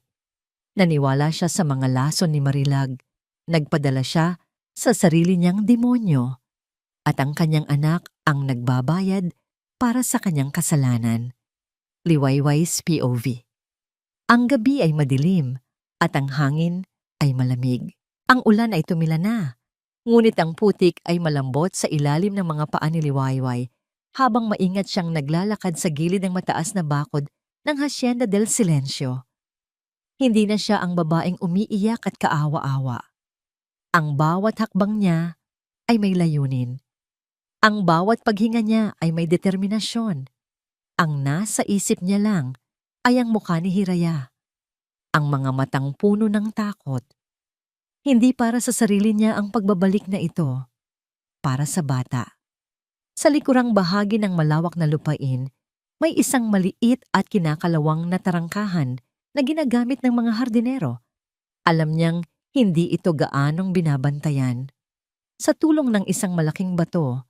Naniwala siya sa mga lason ni Marilag. Nagpadala siya sa sarili niyang demonyo. At ang kanyang anak ang nagbabayad para sa kanyang kasalanan. Liwayway's POV. Ang gabi ay madilim at ang hangin ay malamig. Ang ulan ay tumila na, ngunit ang putik ay malambot sa ilalim ng mga paa ni Liwayway habang maingat siyang naglalakad sa gilid ng mataas na bakod ng Hacienda del Silencio. Hindi na siya ang babaeng umiiyak at kaawa-awa. Ang bawat hakbang niya ay may layunin. Ang bawat paghinga niya ay may determinasyon. Ang nasa isip niya lang ay ang mukha ni Hiraya. Ang mga matang puno ng takot. Hindi para sa sarili niya ang pagbabalik na ito. Para sa bata. Sa likurang bahagi ng malawak na lupain, may isang maliit at kinakalawang na tarangkahan na ginagamit ng mga hardinero. Alam niyang hindi ito gaanong binabantayan. Sa tulong ng isang malaking bato,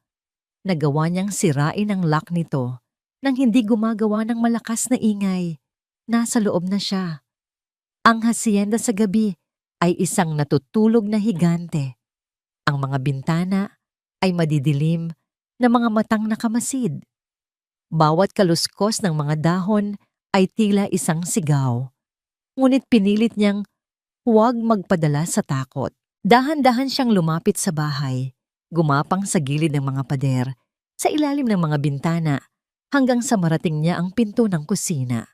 nagawa niyang sirain ang lock nito nang hindi gumagawa ng malakas na ingay. Nasa loob na siya. Ang hacienda sa gabi ay isang natutulog na higante. Ang mga bintana ay madidilim na mga matang nakamasid. Bawat kaluskos ng mga dahon ay tila isang sigaw. Ngunit pinilit niyang huwag magpadala sa takot. Dahan-dahan siyang lumapit sa bahay, gumapang sa gilid ng mga pader, sa ilalim ng mga bintana, hanggang sa marating niya ang pinto ng kusina.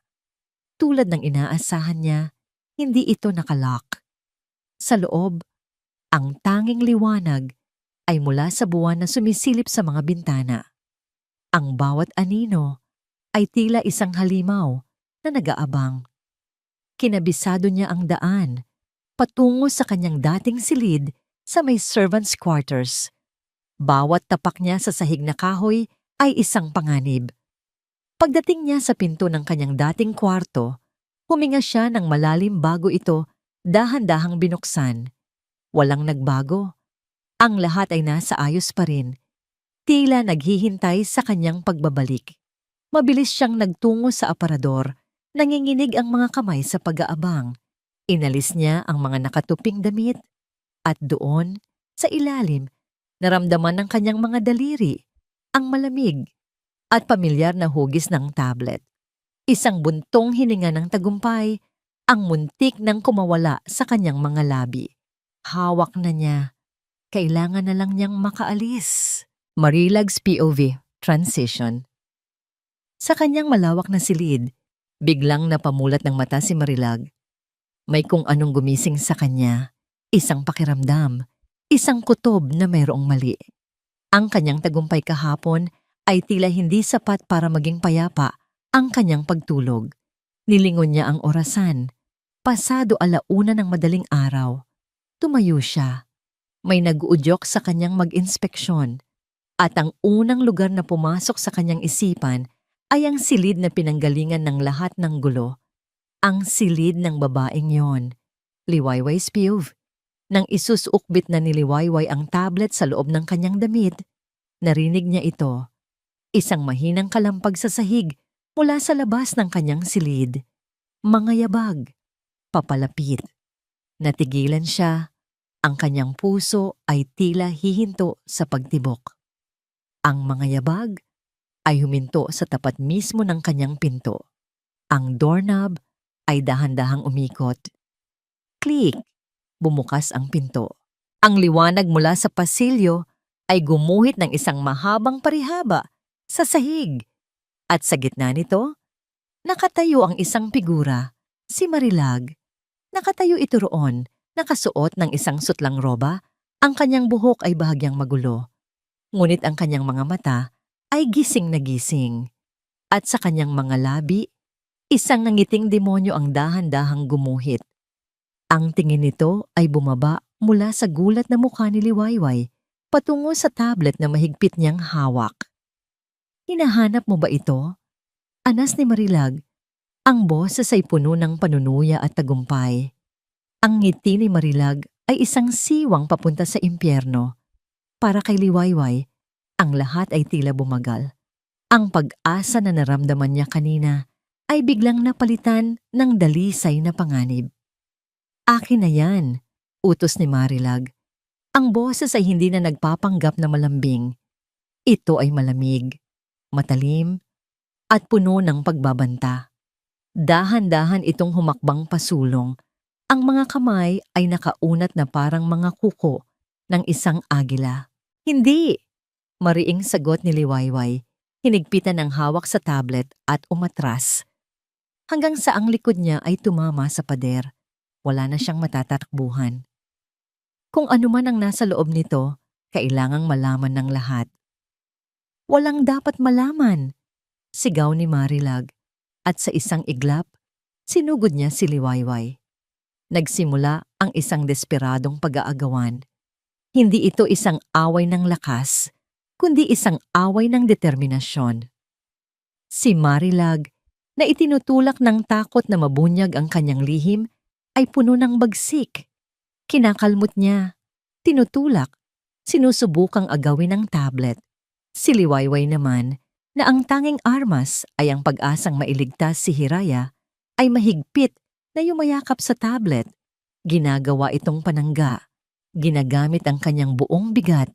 Tulad ng inaasahan niya, hindi ito nakalock. Sa loob, ang tanging liwanag ay mula sa buwan na sumisilip sa mga bintana. Ang bawat anino ay tila isang halimaw na nag-aabang. Kinabisado niya ang daan patungo sa kanyang dating silid sa may servants' quarters. Bawat tapak niya sa sahig na kahoy ay isang panganib. Pagdating niya sa pinto ng kanyang dating kwarto, huminga siya ng malalim bago ito dahan-dahang binuksan. Walang nagbago. Ang lahat ay nasa ayos pa rin. Tila naghihintay sa kanyang pagbabalik. Mabilis siyang nagtungo sa aparador, nanginginig ang mga kamay sa pag-aabang. Inalis niya ang mga nakatuping damit at doon, sa ilalim, naramdaman ng kanyang mga daliri ang malamig at pamilyar na hugis ng tablet. Isang buntong hininga ng tagumpay, ang muntik nang kumawala sa kanyang mga labi. Hawak na niya. Kailangan na lang niyang makaalis. Marilag's POV Transition. Sa kanyang malawak na silid, biglang napamulat ng mata si Marilag. May kung anong gumising sa kanya, isang pakiramdam, isang kutob na mayroong mali. Ang kanyang tagumpay kahapon ay tila hindi sapat para maging payapa ang kanyang pagtulog. Nilingon niya ang orasan. Pasado 1:00 ng madaling araw. Tumayo siya. May nag-uudyok sa kanyang mag-inspeksyon. At ang unang lugar na pumasok sa kanyang isipan ay ang silid na pinanggalingan ng lahat ng gulo. Ang silid ng babaeng yon. Liwayway's POV. Nang isusukbit na ni Liwayway ang tablet sa loob ng kanyang damit, narinig niya ito. Isang mahinang kalampag sa sahig mula sa labas ng kanyang silid. Mga yabag. Papalapit. Natigilan siya. Ang kanyang puso ay tila hihinto sa pagtibok. Ang mga yabag ay huminto sa tapat mismo ng kanyang pinto. Ang doorknob ay dahan-dahang umikot. Click! Bumukas ang pinto. Ang liwanag mula sa pasilyo ay gumuhit ng isang mahabang parihaba sa sahig. At sa gitna nito, nakatayo ang isang figura, si Marilag. Nakatayo ito roon, nakasuot ng isang sutlang roba, ang kanyang buhok ay bahagyang magulo. Ngunit ang kanyang mga mata ay gising na gising. At sa kanyang mga labi, isang nangiting demonyo ang dahan-dahang gumuhit. Ang tingin nito ay bumaba mula sa gulat na mukha ni Liwayway patungo sa tablet na mahigpit niyang hawak. Hinahanap mo ba ito? Anas ni Marilag. Ang boses ay puno ng panunuya at tagumpay. Ang ngiti ni Marilag ay isang siwang papunta sa impyerno. Para kay Liwayway, ang lahat ay tila bumagal. Ang pag-asa na naramdaman niya kanina ay biglang napalitan ng dalisay na panganib. Akin na yan, utos ni Marilag. Ang boses ay hindi na nagpapanggap na malambing. Ito ay malamig, matalim, at puno ng pagbabanta. Dahan-dahan itong humakbang pasulong. Ang mga kamay ay nakaunat na parang mga kuko ng isang agila. Hindi! Mariing sagot ni Liwayway. Hinigpitan ng hawak sa tablet at umatras. Hanggang sa ang likod niya ay tumama sa pader. Wala na siyang matatakbuhan. Kung ano man ang nasa loob nito, kailangang malaman ng lahat. Walang dapat malaman, sigaw ni Marilag. At sa isang iglap, sinugod niya si Liwayway. Nagsimula ang isang desperadong pag-aagawan. Hindi ito isang away ng lakas, kundi isang away ng determinasyon. Si Marilag, na itinutulak ng takot na mabunyag ang kanyang lihim, ay puno ng bagsik. Kinakalmot niya, tinutulak, sinusubukang agawin ang tablet. Si Liwayway naman, na ang tanging armas ay ang pag-asang mailigtas si Hiraya, ay mahigpit na yumayakap sa tablet. Ginagawa itong panangga. Ginagamit ang kanyang buong bigat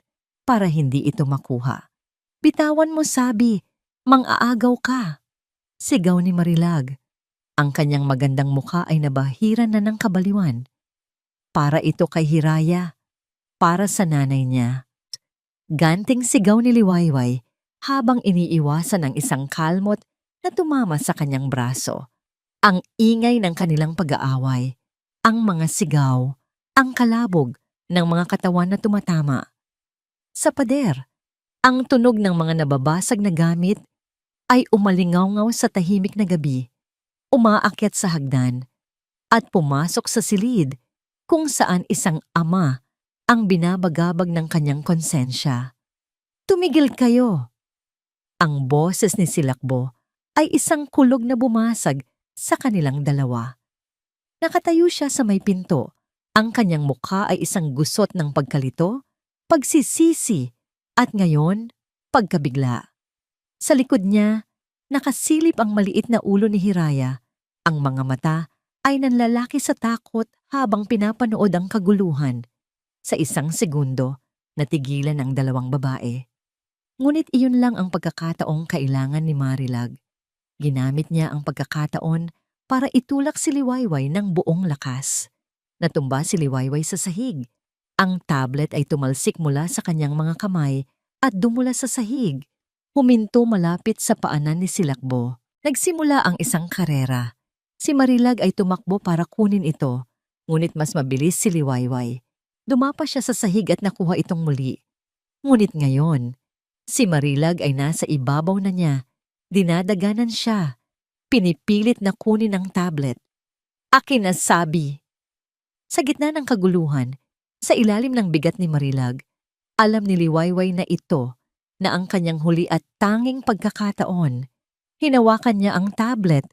para hindi ito makuha. Bitawan mo sabi, mang-aagaw ka. Sigaw ni Marilag. Ang kanyang magandang mukha ay nabahiran na ng kabaliwan. Para ito kay Hiraya, para sa nanay niya. Ganting sigaw ni Liwayway habang iniiwasan ang isang kalmot na tumama sa kanyang braso. Ang ingay ng kanilang pag-aaway, ang mga sigaw, ang kalabog ng mga katawan na tumatama. Sa pader, ang tunog ng mga nababasag na gamit ay umalingaw-ngaw sa tahimik na gabi, umaakyat sa hagdan, at pumasok sa silid kung saan isang ama ang binabagabag ng kanyang konsensya. Tumigil kayo! Ang boses ni Silakbo ay isang kulog na bumasag sa kanilang dalawa. Nakatayo siya sa may pinto. Ang kanyang mukha ay isang gusot ng pagkalito, pagsisisi, at ngayon, pagkabigla. Sa likod niya, nakasilip ang maliit na ulo ni Hiraya. Ang mga mata ay nanlalaki sa takot habang pinapanood ang kaguluhan. Sa isang segundo, natigilan ang dalawang babae. Ngunit iyon lang ang pagkakataong kailangan ni Marilag. Ginamit niya ang pagkakataon para itulak si Liwayway ng buong lakas. Natumba si Liwayway sa sahig. Ang tablet ay tumalsik mula sa kanyang mga kamay at dumula sa sahig. Huminto malapit sa paanan ni Silakbo. Nagsimula ang isang karera. Si Marilag ay tumakbo para kunin ito, ngunit mas mabilis si Liwayway. Dumapa siya sa sahig at nakuha itong muli. Ngunit ngayon, si Marilag ay nasa ibabaw na niya. Dinadaganan siya. Pinipilit na kunin ang tablet. Akin na sabi. Sa gitna ng kaguluhan, sa ilalim ng bigat ni Marilag, alam ni Liwayway na ito na ang kanyang huli at tanging pagkakataon. Hinawakan niya ang tablet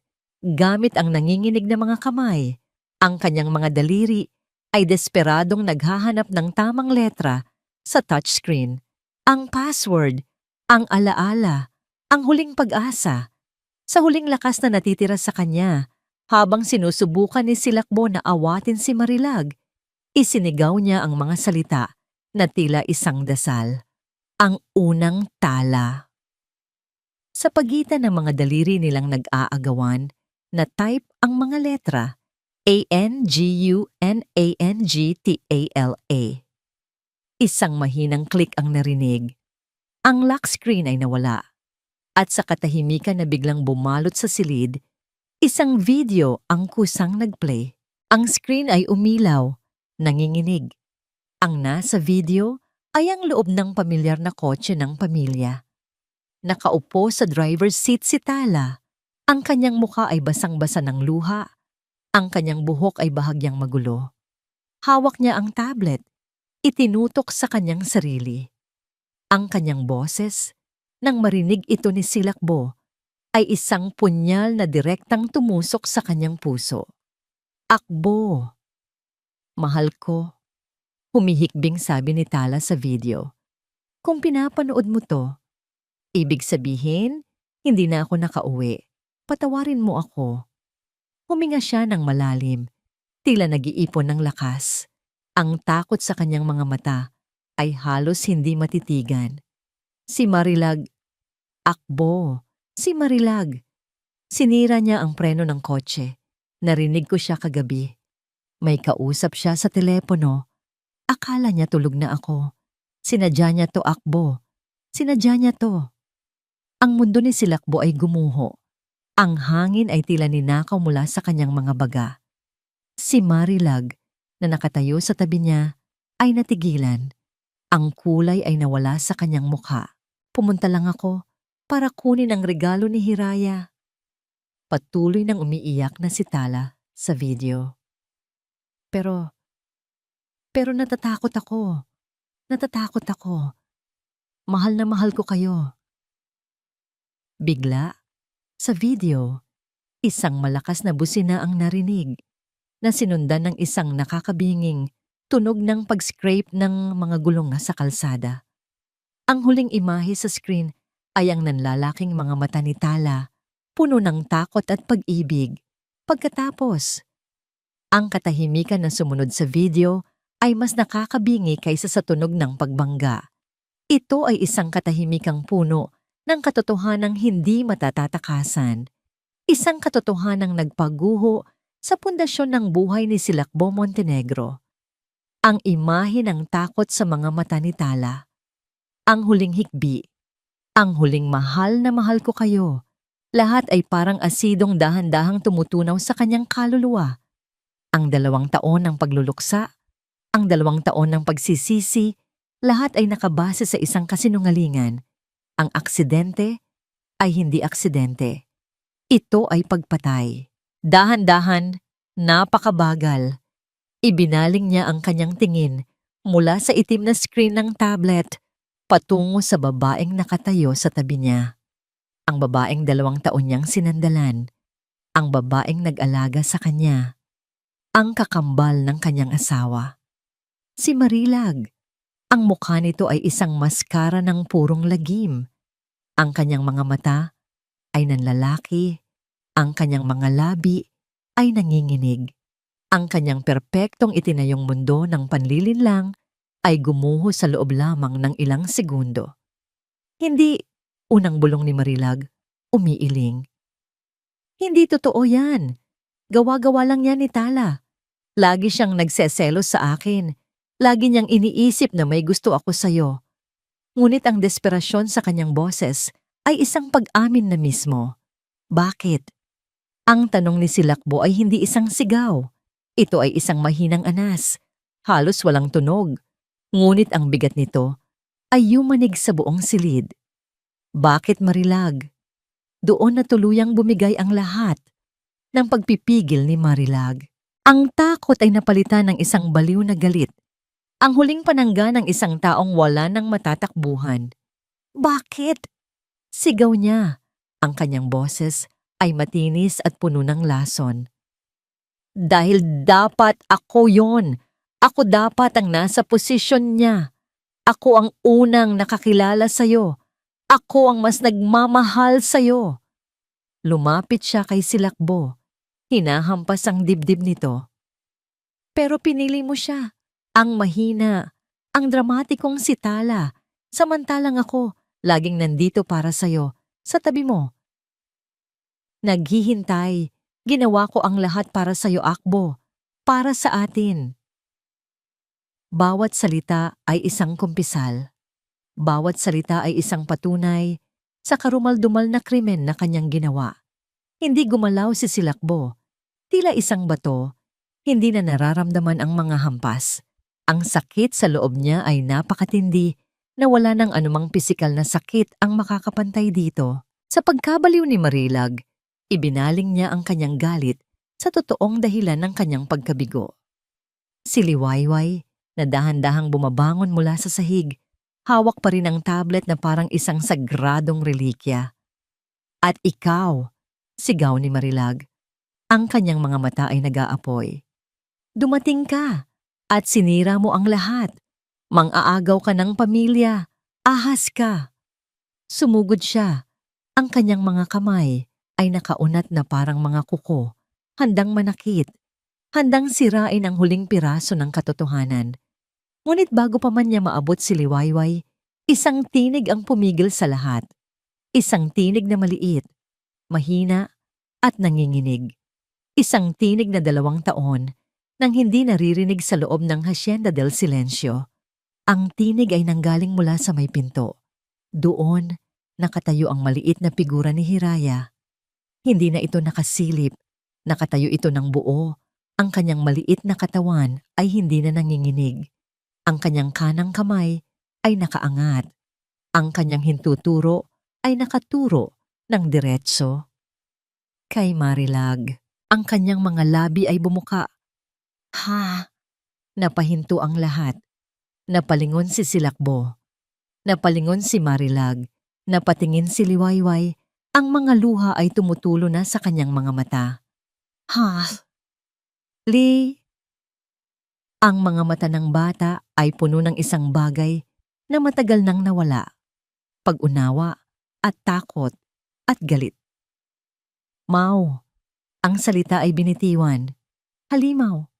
gamit ang nanginginig na mga kamay. Ang kanyang mga daliri ay desperadong naghahanap ng tamang letra sa touchscreen. Ang password, ang alaala, ang huling pag-asa. Sa huling lakas na natitira sa kanya, habang sinusubukan ni Silakbo na awatin si Marilag, isinigaw niya ang mga salita na tila isang dasal. Ang unang tala. Sa pagitan ng mga daliri nilang nag-aagawan, na-type ang mga letra ANGUNANGTALA. Isang mahinang click ang narinig. Ang lock screen ay nawala. At sa katahimikan na biglang bumalot sa silid, isang video ang kusang nagplay. Ang screen ay umilaw, nanginginig. Ang nasa video ay ang loob ng pamilyar na kotse ng pamilya. Nakaupo sa driver's seat si Tala. Ang kanyang mukha ay basang-basa ng luha. Ang kanyang buhok ay bahagyang magulo. Hawak niya ang tablet. Itinutok sa kanyang sarili. Ang kanyang boses, nang marinig ito ni Silakbo, ay isang punyal na direktang tumusok sa kanyang puso. Akbo! Mahal ko, humihikbing sabi ni Tala sa video. Kung pinapanood mo to, ibig sabihin, hindi na ako nakauwi. Patawarin mo ako. Huminga siya ng malalim, tila nag-iipon ng lakas. Ang takot sa kanyang mga mata ay halos hindi matitigan. Si Marilag, akbo, si Marilag. Sinira niya ang preno ng kotse. Narinig ko siya kagabi. May kausap siya sa telepono. Akala niya tulog na ako. Sinadya niya to, akbo. Sinadya niya to. Ang mundo ni Silakbo ay gumuho. Ang hangin ay tila ninakaw mula sa kanyang mga baga. Si Marilag, na nakatayo sa tabi niya, ay natigilan. Ang kulay ay nawala sa kanyang mukha. Pumunta lang ako para kunin ang regalo ni Hiraya. Patuloy nang umiiyak na si Tala sa video. Pero natatakot ako. Natatakot ako. Mahal na mahal ko kayo. Bigla, sa video, isang malakas na busina ang narinig na sinundan ng isang nakakabinging tunog ng pag-scrape ng mga gulong sa kalsada. Ang huling imahe sa screen ay ang nanlalaking mga mata ni Tala, puno ng takot at pag-ibig. Pagkatapos, ang katahimikan na sumunod sa video ay mas nakakabingi kaysa sa tunog ng pagbangga. Ito ay isang katahimikang puno ng katotohanang hindi matatatakasan. Isang katotohanang nagpaguho sa pundasyon ng buhay ni Silakbo Montenegro. Ang imahe ng takot sa mga mata ni Tala. Ang huling hikbi. Ang huling mahal na mahal ko kayo. Lahat ay parang asidong dahan-dahang tumutunaw sa kanyang kaluluwa. Ang 2 taon ng pagluluksa, ang 2 taon ng pagsisisi, lahat ay nakabase sa isang kasinungalingan. Ang aksidente ay hindi aksidente. Ito ay pagpatay. Dahan-dahan, napakabagal. Ibinaling niya ang kanyang tingin mula sa itim na screen ng tablet patungo sa babaeng nakatayo sa tabi niya. Ang babaeng 2 taon niyang sinandalan. Ang babaeng nag-alaga sa kanya. Ang kakambal ng kanyang asawa. Si Marilag. Ang mukha nito ay isang maskara ng purong lagim. Ang kanyang mga mata ay nanlalaki. Ang kanyang mga labi ay nanginginig. Ang kanyang perpektong itinayong mundo ng panlilinlang ay gumuho sa loob lamang ng ilang segundo. Hindi, unang bulong ni Marilag, umiiling. Hindi totoo yan. Gawa-gawa lang yan ni Tala. Lagi siyang nagseselos sa akin. Lagi niyang iniisip na may gusto ako sa'yo. Ngunit ang desperasyon sa kanyang boses ay isang pag-amin na mismo. Bakit? Ang tanong ni Silakbo ay hindi isang sigaw. Ito ay isang mahinang anas. Halos walang tunog. Ngunit ang bigat nito ay yumanig sa buong silid. Bakit Marilag? Doon na tuluyang bumigay ang lahat ng pagpipigil ni Marilag. Ang takot ay napalitan ng isang baliw na galit. Ang huling panangga ng isang taong wala ng matatakbuhan. Bakit? Sigaw niya. Ang kanyang boses ay matinis at puno ng lason. Dahil dapat ako yon. Ako dapat ang nasa posisyon niya. Ako ang unang nakakilala sa'yo. Ako ang mas nagmamahal sa'yo. Lumapit siya kay Silakbo. Hinahampas ang dibdib nito. Pero pinili mo siya. Ang mahina. Ang dramatikong si Tala. Samantalang ako, laging nandito para sa'yo. Sa tabi mo. Naghihintay. Ginawa ko ang lahat para sa'yo, Akbo. Para sa atin. Bawat salita ay isang kumpisal. Bawat salita ay isang patunay sa karumal-dumal na krimen na kanyang ginawa. Hindi gumalaw si Silakbo. Tila isang bato, hindi na nararamdaman ang mga hampas. Ang sakit sa loob niya ay napakatindi na wala ng anumang pisikal na sakit ang makakapantay dito. Sa pagkabaliw ni Marilag, ibinaling niya ang kanyang galit sa totoong dahilan ng kanyang pagkabigo. Si Liwayway, na dahan-dahang bumabangon mula sa sahig, hawak pa rin ang tablet na parang isang sagradong relikya. At ikaw, sigaw ni Marilag, ang kanyang mga mata ay nag-aapoy. Dumating ka at sinira mo ang lahat. Mang-aagaw ka ng pamilya, ahas ka. Sumugod siya, ang kanyang mga kamay ay nakaunat na parang mga kuko, handang manakit, handang sirain ang huling piraso ng katotohanan. Ngunit bago pa man niya maabot si Liwayway, isang tinig ang pumigil sa lahat. Isang tinig na maliit, mahina at nanginginig. Isang tinig na 2 taon nang hindi naririnig sa loob ng Hacienda del Silencio. Ang tinig ay nanggaling mula sa may pinto. Doon, nakatayo ang maliit na figura ni Hiraya. Hindi na ito nakasilip, nakatayo ito ng buo. Ang kanyang maliit na katawan ay hindi na nanginginig. Ang kanyang kanang kamay ay nakaangat. Ang kanyang hintuturo ay nakaturo ng diretso. Kay Marilag, ang kanyang mga labi ay bumuka. Ha! Napahinto ang lahat. Napalingon si Silakbo. Napalingon si Marilag. Napatingin si Liwayway. Ang mga luha ay tumutulo na sa kanyang mga mata. Ha! Li! Ang mga mata ng bata ay puno ng isang bagay na matagal nang nawala. Pag-unawa at takot at galit. Mau! Ang salita ay binitiwan. Halimaw!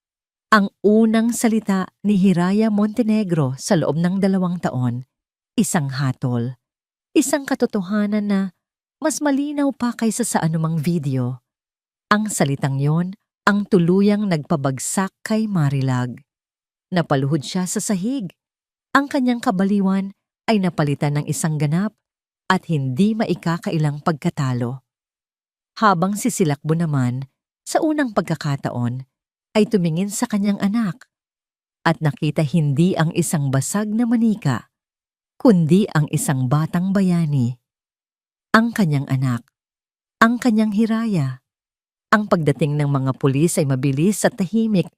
Ang unang salita ni Hiraya Montenegro sa loob ng 2 taon. Isang hatol, isang katotohanan na mas malinaw pa kaysa sa anumang video. Ang salitang yon ang tuluyang nagpabagsak kay Marilag. Napaluhod siya sa sahig. Ang kanyang kabaliwan ay napalitan ng isang ganap at hindi maikakailang pagkatalo. Habang sisilakbo naman, sa unang pagkakataon, ay tumingin sa kanyang anak at nakita hindi ang isang basag na manika, kundi ang isang batang bayani. Ang kanyang anak, ang kanyang Hiraya. Ang pagdating ng mga pulis ay mabilis at tahimik,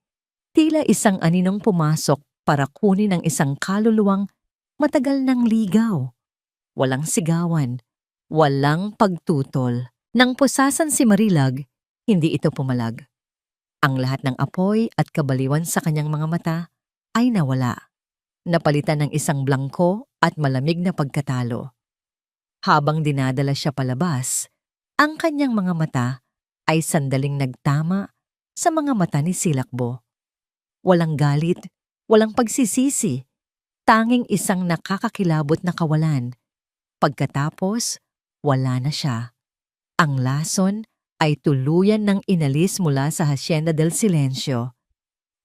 tila isang aninong pumasok para kunin ang isang kaluluwang matagal ng ligaw. Walang sigawan, walang pagtutol. Nang pusasan si Marilag, hindi ito pumalag. Ang lahat ng apoy at kabaliwan sa kanyang mga mata ay nawala. Napalitan ng isang blangko at malamig na pagkatalo. Habang dinadala siya palabas, ang kanyang mga mata ay sandaling nagtama sa mga mata ni Silakbo. Walang galit, walang pagsisisi, tanging isang nakakakilabot na kawalan. Pagkatapos, wala na siya. Ang lason ay tuluyan ng inalis mula sa Hacienda del Silencio.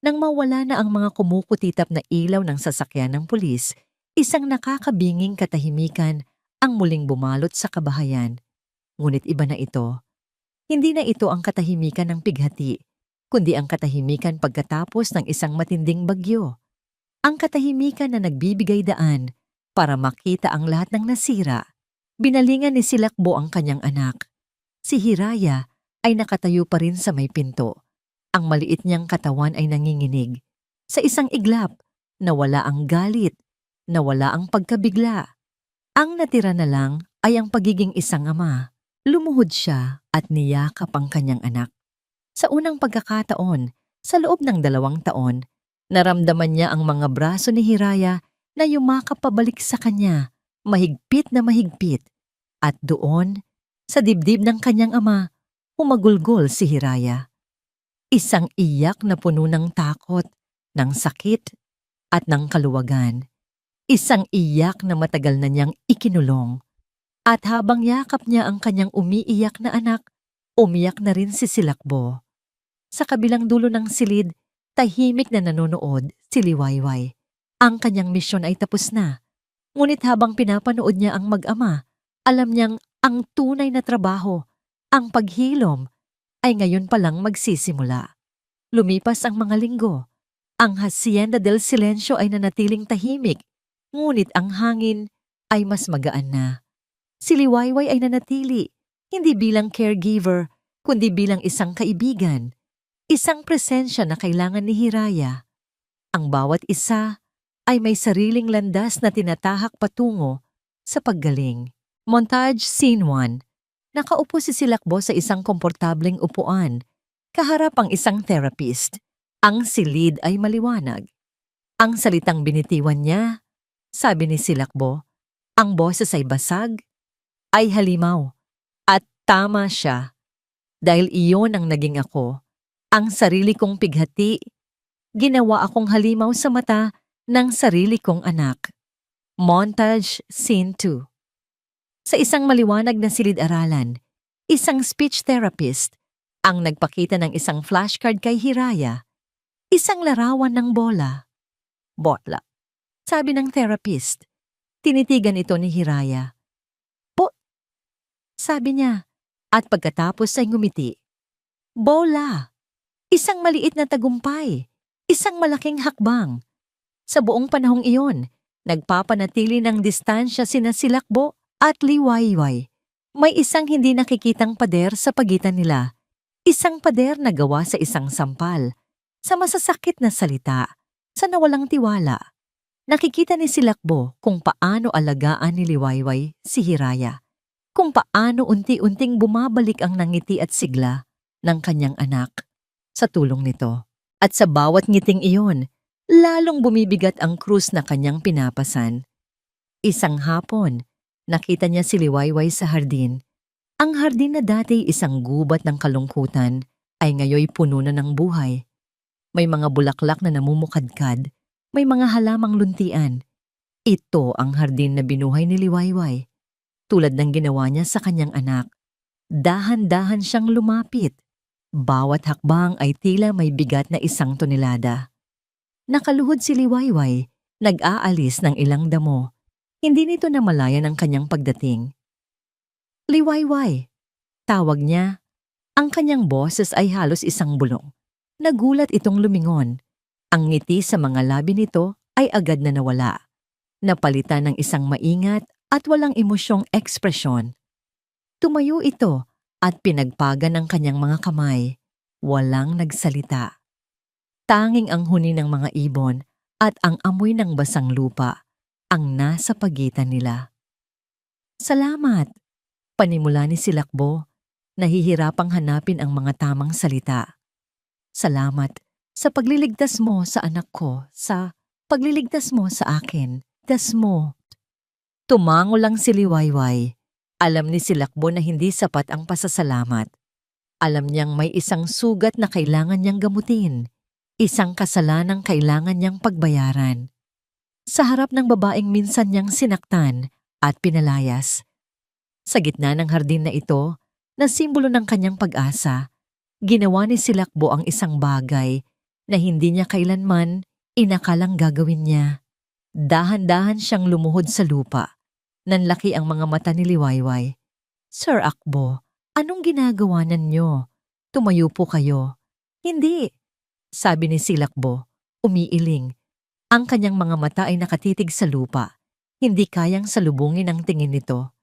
Nang mawala na ang mga kumukutitap na ilaw ng sasakyan ng pulis, isang nakakabinging katahimikan ang muling bumalot sa kabahayan. Ngunit iba na ito. Hindi na ito ang katahimikan ng pighati, kundi ang katahimikan pagkatapos ng isang matinding bagyo. Ang katahimikan na nagbibigay daan para makita ang lahat ng nasira. Binalingan ni Silakbo ang kanyang anak. Si Hiraya ay nakatayo pa rin sa may pinto. Ang maliit niyang katawan ay nanginginig. Sa isang iglap, nawala ang galit, nawala ang pagkabigla. Ang natira na lang ay ang pagiging isang ama. Lumuhod siya at niyakap ang kanyang anak. Sa unang pagkakataon, sa loob ng 2 taon, naramdaman niya ang mga braso ni Hiraya na yumakap pabalik sa kanya, mahigpit na mahigpit. At doon, sa dibdib ng kanyang ama, humagulgol si Hiraya. Isang iyak na puno ng takot, ng sakit, at ng kaluwagan. Isang iyak na matagal na niyang ikinulong. At habang yakap niya ang kanyang umiiyak na anak, umiyak na rin si Silakbo. Sa kabilang dulo ng silid, tahimik na nanonood si Liwayway. Ang kanyang misyon ay tapos na. Ngunit habang pinapanood niya ang mag-ama, alam niyang ang tunay na trabaho, ang paghilom, ay ngayon palang magsisimula. Lumipas ang mga linggo. Ang Hacienda del Silencio ay nanatiling tahimik, ngunit ang hangin ay mas magaan na. Si Liwayway ay nanatili, hindi bilang caregiver, kundi bilang isang kaibigan, isang presensya na kailangan ni Hiraya. Ang bawat isa ay may sariling landas na tinatahak patungo sa paggaling. Montage Scene 1. Nakaupo si Silakbo sa isang komportableng upuan, kaharap ang isang therapist. Ang silid ay maliwanag. Ang salitang binitiwan niya, sabi ni Silakbo, ang boses ay basag, ay halimaw. At tama siya. Dahil iyon ang naging ako. Ang sarili kong pighati, ginawa akong halimaw sa mata ng sarili kong anak. Montage Scene 2. Sa isang maliwanag na silid-aralan, isang speech therapist ang nagpakita ng isang flashcard kay Hiraya. Isang larawan ng bola. Botla. Sabi ng therapist. Tinitigan ito ni Hiraya. Sabi niya, at pagkatapos ay ngumiti. Bola! Isang maliit na tagumpay, isang malaking hakbang. Sa buong panahong iyon, nagpapanatili ng distansya sina Silakbo at Liwayway. May isang hindi nakikitang pader sa pagitan nila. Isang pader na gawa sa isang sampal, sa masasakit na salita, sa nawalang tiwala. Nakikita ni Silakbo kung paano alagaan ni Liwayway si Hiraya. Kung paano unti-unting bumabalik ang nangiti at sigla ng kanyang anak sa tulong nito. At sa bawat ngiting iyon, lalong bumibigat ang krus na kanyang pinapasan. Isang hapon, nakita niya si Liwayway sa hardin. Ang hardin na dati isang gubat ng kalungkutan ay ngayoy puno na ng buhay. May mga bulaklak na namumukadkad, may mga halamang luntian. Ito ang hardin na binuhay ni Liwayway. Tulad ng ginawa niya sa kanyang anak, dahan-dahan siyang lumapit. Bawat hakbang ay tila may bigat na 1 tonelada. Nakaluhod si Liwayway, nag-aalis ng ilang damo. Hindi nito namalayan ang kanyang pagdating. Liwayway, tawag niya. Ang kanyang boses ay halos isang bulong. Nagulat itong lumingon. Ang ngiti sa mga labi nito ay agad na nawala. Napalitan ng isang maingat at walang emosyong ekspresyon. Tumayo ito at pinagpagan ng kanyang mga kamay. Walang nagsalita. Tanging ang huni ng mga ibon at ang amoy ng basang lupa ang nasa pagitan nila. Salamat, panimula ni Silakbo, nahihirapang hanapin ang mga tamang salita. Salamat sa pagliligtas mo sa anak ko, sa pagliligtas mo sa akin, das mo. Tumango lang si Liwayway. Alam ni Silakbo na hindi sapat ang pasasalamat. Alam niyang may isang sugat na kailangan niyang gamutin, isang kasalanang kailangan niyang pagbayaran. Sa harap ng babaeng minsan niyang sinaktan at pinalayas. Sa gitna ng hardin na ito, na simbolo ng kanyang pag-asa, ginawa ni Silakbo ang isang bagay na hindi niya kailanman inakalang gagawin niya. Dahan-dahan siyang lumuhod sa lupa. Nanlaki ang mga mata ni Liwayway. Sir Akbo, anong ginagawa ninyo? Tumayo po kayo. Hindi, sabi ni Silakbo, umiiling. Ang kanyang mga mata ay nakatitig sa lupa. Hindi kayang salubungin ang tingin nito.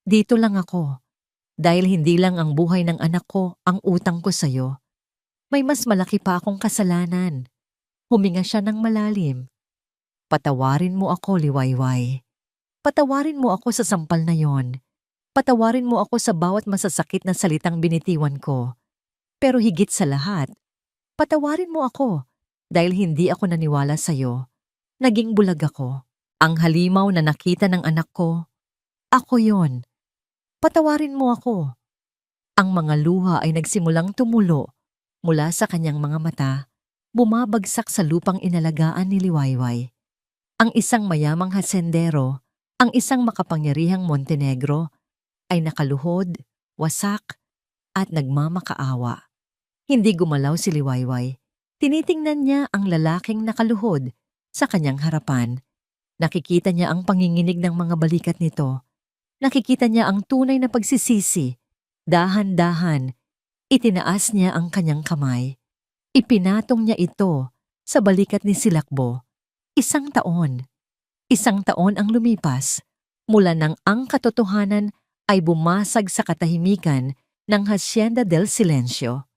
Dito lang ako. Dahil hindi lang ang buhay ng anak ko ang utang ko sa'yo. May mas malaki pa akong kasalanan. Huminga siya ng malalim. Patawarin mo ako, Liwayway. Patawarin mo ako sa sampal na yon. Patawarin mo ako sa bawat masasakit na salitang binitiwan ko. Pero higit sa lahat, patawarin mo ako dahil hindi ako naniwala sa'yo. Naging bulag ako. Ang halimaw na nakita ng anak ko. Ako yon. Patawarin mo ako. Ang mga luha ay nagsimulang tumulo mula sa kanyang mga mata, bumabagsak sa lupang inalagaan ni Liwayway. Ang isang mayamang hasendero, ang isang makapangyarihang Montenegro, ay nakaluhod, wasak, at nagmamakaawa. Hindi gumalaw si Liwayway. Tinitingnan niya ang lalaking nakaluhod sa kanyang harapan. Nakikita niya ang panginginig ng mga balikat nito. Nakikita niya ang tunay na pagsisisi. Dahan-dahan, itinaas niya ang kanyang kamay. Ipinatong niya ito sa balikat ni Silakbo. 1 taon. 1 taon ang lumipas mula nang ang katotohanan ay bumasag sa katahimikan ng Hacienda del Silencio.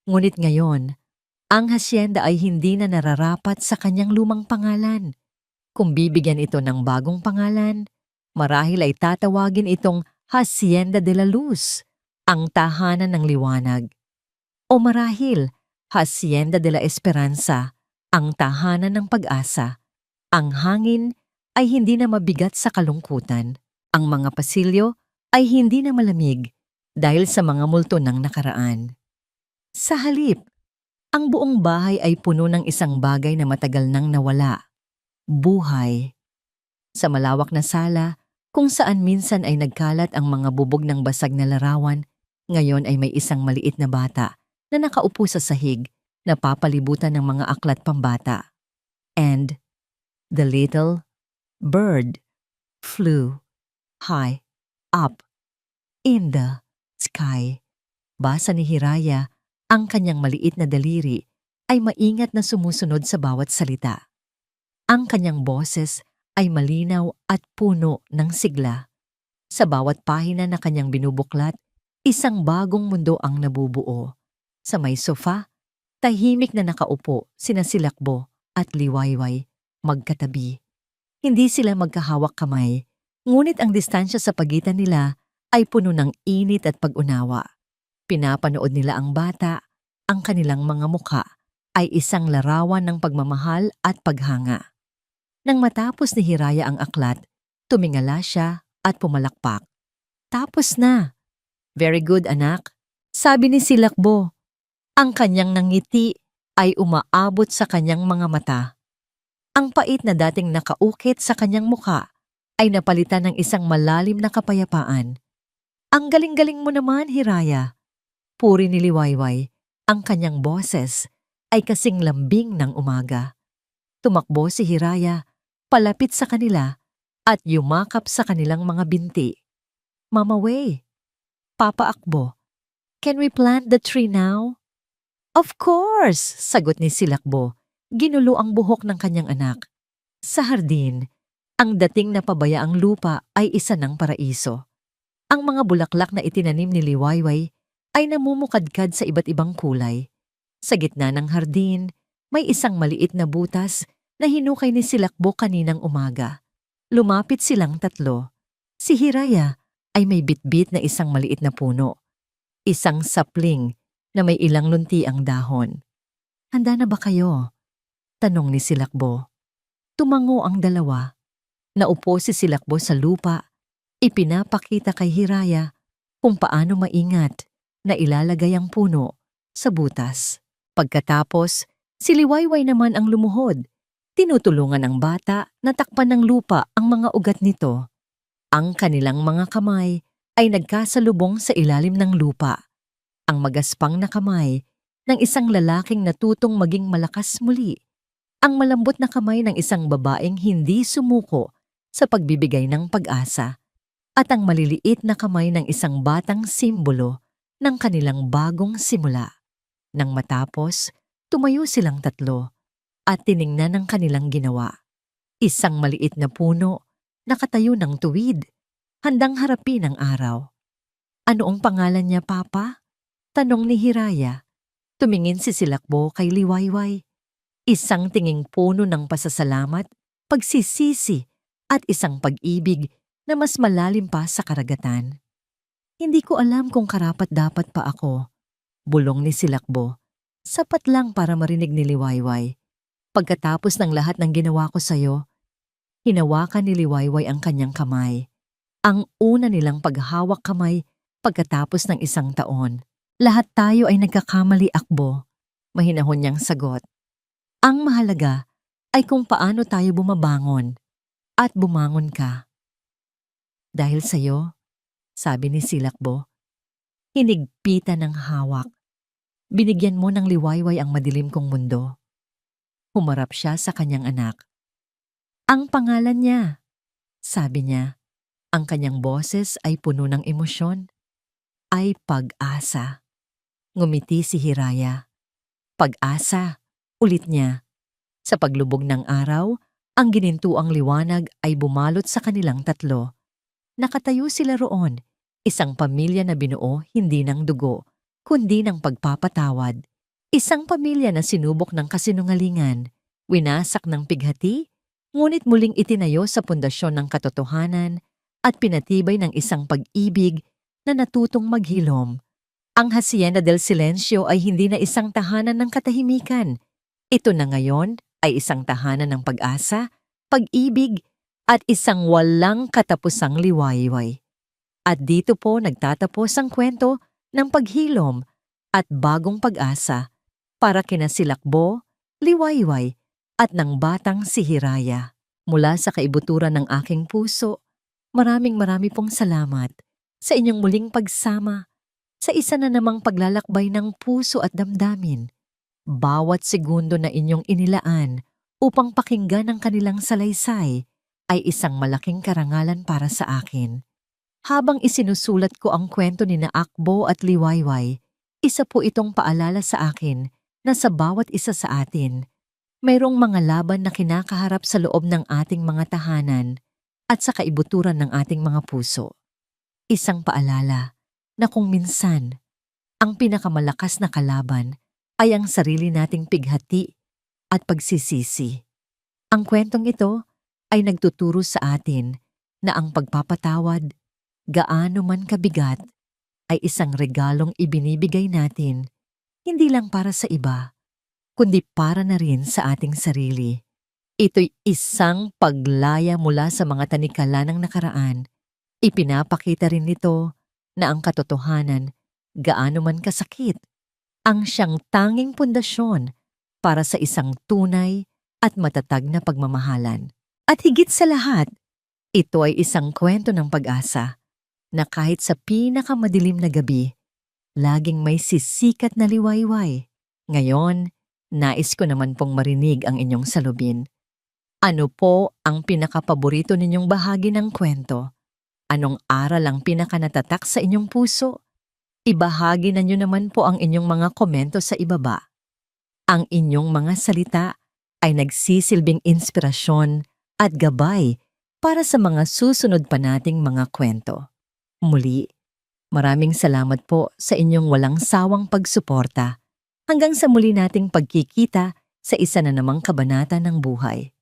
Ngunit ngayon, ang hacienda ay hindi na nararapat sa kanyang lumang pangalan. Kung bibigyan ito ng bagong pangalan, marahil ay tatawagin itong Hacienda de la Luz, ang tahanan ng liwanag. O marahil, Hacienda de la Esperanza, ang tahanan ng pag-asa. Ang hangin ay hindi na mabigat sa kalungkutan. Ang mga pasilyo ay hindi na malamig dahil sa mga multo ng nakaraan. Sa halip, ang buong bahay ay puno ng isang bagay na matagal nang nawala. Buhay. Sa malawak na sala, kung saan minsan ay nagkalat ang mga bubog ng basag na larawan, ngayon ay may isang maliit na bata na nakaupo sa sahig, napapalibutan ng mga aklat pambata. And the little bird flew high up in the sky. Basa ni Hiraya, ang kanyang maliit na daliri ay maingat na sumusunod sa bawat salita. Ang kanyang boses ay malinaw at puno ng sigla. Sa bawat pahina na kanyang binubuklat, isang bagong mundo ang nabubuo. Sa may sofa, tahimik na nakaupo sina Silakbo at Liwayway, magkatabi. Hindi sila magkahawak kamay, ngunit ang distansya sa pagitan nila ay puno ng init at pag-unawa. Pinapanood nila ang bata, ang kanilang mga muka ay isang larawan ng pagmamahal at paghanga. Nang matapos ni Hiraya ang aklat, tumingala siya at pumalakpak. Tapos na. Very good, anak. Sabi ni Silakbo. Ang kanyang nangiti ay umaabot sa kanyang mga mata. Ang pait na dating nakaukit sa kanyang muka ay napalitan ng isang malalim na kapayapaan. Ang galing-galing mo naman, Hiraya. Puri ni Liwayway. Ang kanyang boses ay kasing lambing ng umaga. Tumakbo si Hiraya palapit sa kanila at yumakap sa kanilang mga binti. Mama Wei, Papa Akbo, can we plant the tree now? Of course, sagot ni Silakbo. Ginulo ang buhok ng kanyang anak. Sa hardin, ang dating na pabayaang lupa ay isa ng paraiso. Ang mga bulaklak na itinanim ni Liwayway ay namumukadkad sa iba't ibang kulay. Sa gitna ng hardin, may isang maliit na butas na hinukay ni Silakbo kaninang umaga. Lumapit silang tatlo. Si Hiraya ay may bitbit na isang maliit na puno. Isang sapling na may ilang lunti ang dahon. Handa na ba kayo? Tanong ni Silakbo. Tumango ang dalawa. Naupo si Silakbo sa lupa. Ipinapakita kay Hiraya kung paano maingat na ilalagay ang puno sa butas. Pagkatapos, si Liwayway naman ang lumuhod. Tinutulungan ng bata na takpan ng lupa ang mga ugat nito. Ang kanilang mga kamay ay nagkasalubong sa ilalim ng lupa. Ang magaspang na kamay ng isang lalaking natutong maging malakas muli. Ang malambot na kamay ng isang babaeng hindi sumuko sa pagbibigay ng pag-asa. At ang maliliit na kamay ng isang batang simbolo ng kanilang bagong simula. Nang matapos, tumayo silang tatlo at tiningnan ang kanilang ginawa. Isang maliit na puno, nakatayo ng tuwid, handang harapin ang araw. Ano ang pangalan niya, Papa? Tanong ni Hiraya. Tumingin si Silakbo kay Liwayway. Isang tinging puno ng pasasalamat, pagsisisi at isang pag-ibig na mas malalim pa sa karagatan. Hindi ko alam kung karapat-dapat pa ako. Bulong ni Silakbo. Sapat lang para marinig ni Liwayway. Pagkatapos ng lahat ng ginawa ko sa'yo, hinawakan ni Liwayway ang kanyang kamay. Ang una nilang paghawak kamay pagkatapos ng isang taon. Lahat tayo ay nagkakamali, Akbo. Mahinahon niyang sagot. Ang mahalaga ay kung paano tayo bumabangon at bumangon ka. Dahil sa'yo, sabi ni Silakbo, hinigpitan ng hawak. Binigyan mo ng Liwayway ang madilim kong mundo. Humarap siya sa kanyang anak. Ang pangalan niya, sabi niya, ang kanyang boses ay puno ng emosyon, ay pag-asa. Ngumiti si Hiraya. Pag-asa, ulit niya. Sa paglubog ng araw, ang ginintuang liwanag ay bumalot sa kanilang tatlo. Nakatayo sila roon, isang pamilya na binuo hindi ng dugo, kundi ng pagpapatawad. Isang pamilya na sinubok ng kasinungalingan, winasak ng pighati, ngunit muling itinayo sa pundasyon ng katotohanan at pinatibay ng isang pag-ibig na natutong maghilom. Ang Hacienda del Silencio ay hindi na isang tahanan ng katahimikan. Ito na ngayon ay isang tahanan ng pag-asa, pag-ibig, at isang walang katapusang Liwayway. At dito po nagtatapos ang kwento ng paghilom at bagong pag-asa para kina Silakbo, Liwayway, at ng batang si Hiraya. Mula sa kaibuturan ng aking puso, maraming pong salamat sa inyong muling pagsama sa isa na namang paglalakbay ng puso at damdamin. Bawat segundo na inyong inilaan upang pakinggan ang kanilang salaysay ay isang malaking karangalan para sa akin. Habang isinusulat ko ang kwento ni na Akbo at Liwayway, isa po itong paalala sa akin na sa bawat isa sa atin, mayroong mga laban na kinakaharap sa loob ng ating mga tahanan at sa kaibuturan ng ating mga puso. Isang paalala na kung minsan, ang pinakamalakas na kalaban ay ang sarili nating pighati at pagsisisi. Ang kwentong ito ay nagtuturo sa atin na ang pagpapatawad, gaano man kabigat, ay isang regalong ibinibigay natin, hindi lang para sa iba, kundi para na rin sa ating sarili. Ito'y isang paglaya mula sa mga tanikala ng nakaraan. Ipinapakita rin nito na ang katotohanan, gaano man kasakit, ang siyang tanging pundasyon para sa isang tunay at matatag na pagmamahalan. At higit sa lahat, ito ay isang kwento ng pag-asa na kahit sa pinakamadilim na gabi, laging may sisikat na liwayway. Ngayon, nais ko naman pong marinig ang inyong salubin. Ano po ang pinakapaborito ninyong bahagi ng kwento? Anong aral ang pinakanatatak sa inyong puso? Ibahagi na nyo naman po ang inyong mga komento sa ibaba. Ang inyong mga salita ay nagsisilbing inspirasyon at gabay para sa mga susunod pa nating mga kwento. Muli, maraming salamat po sa inyong walang sawang pagsuporta. Hanggang sa muli nating pagkikita sa isa na namang kabanata ng buhay.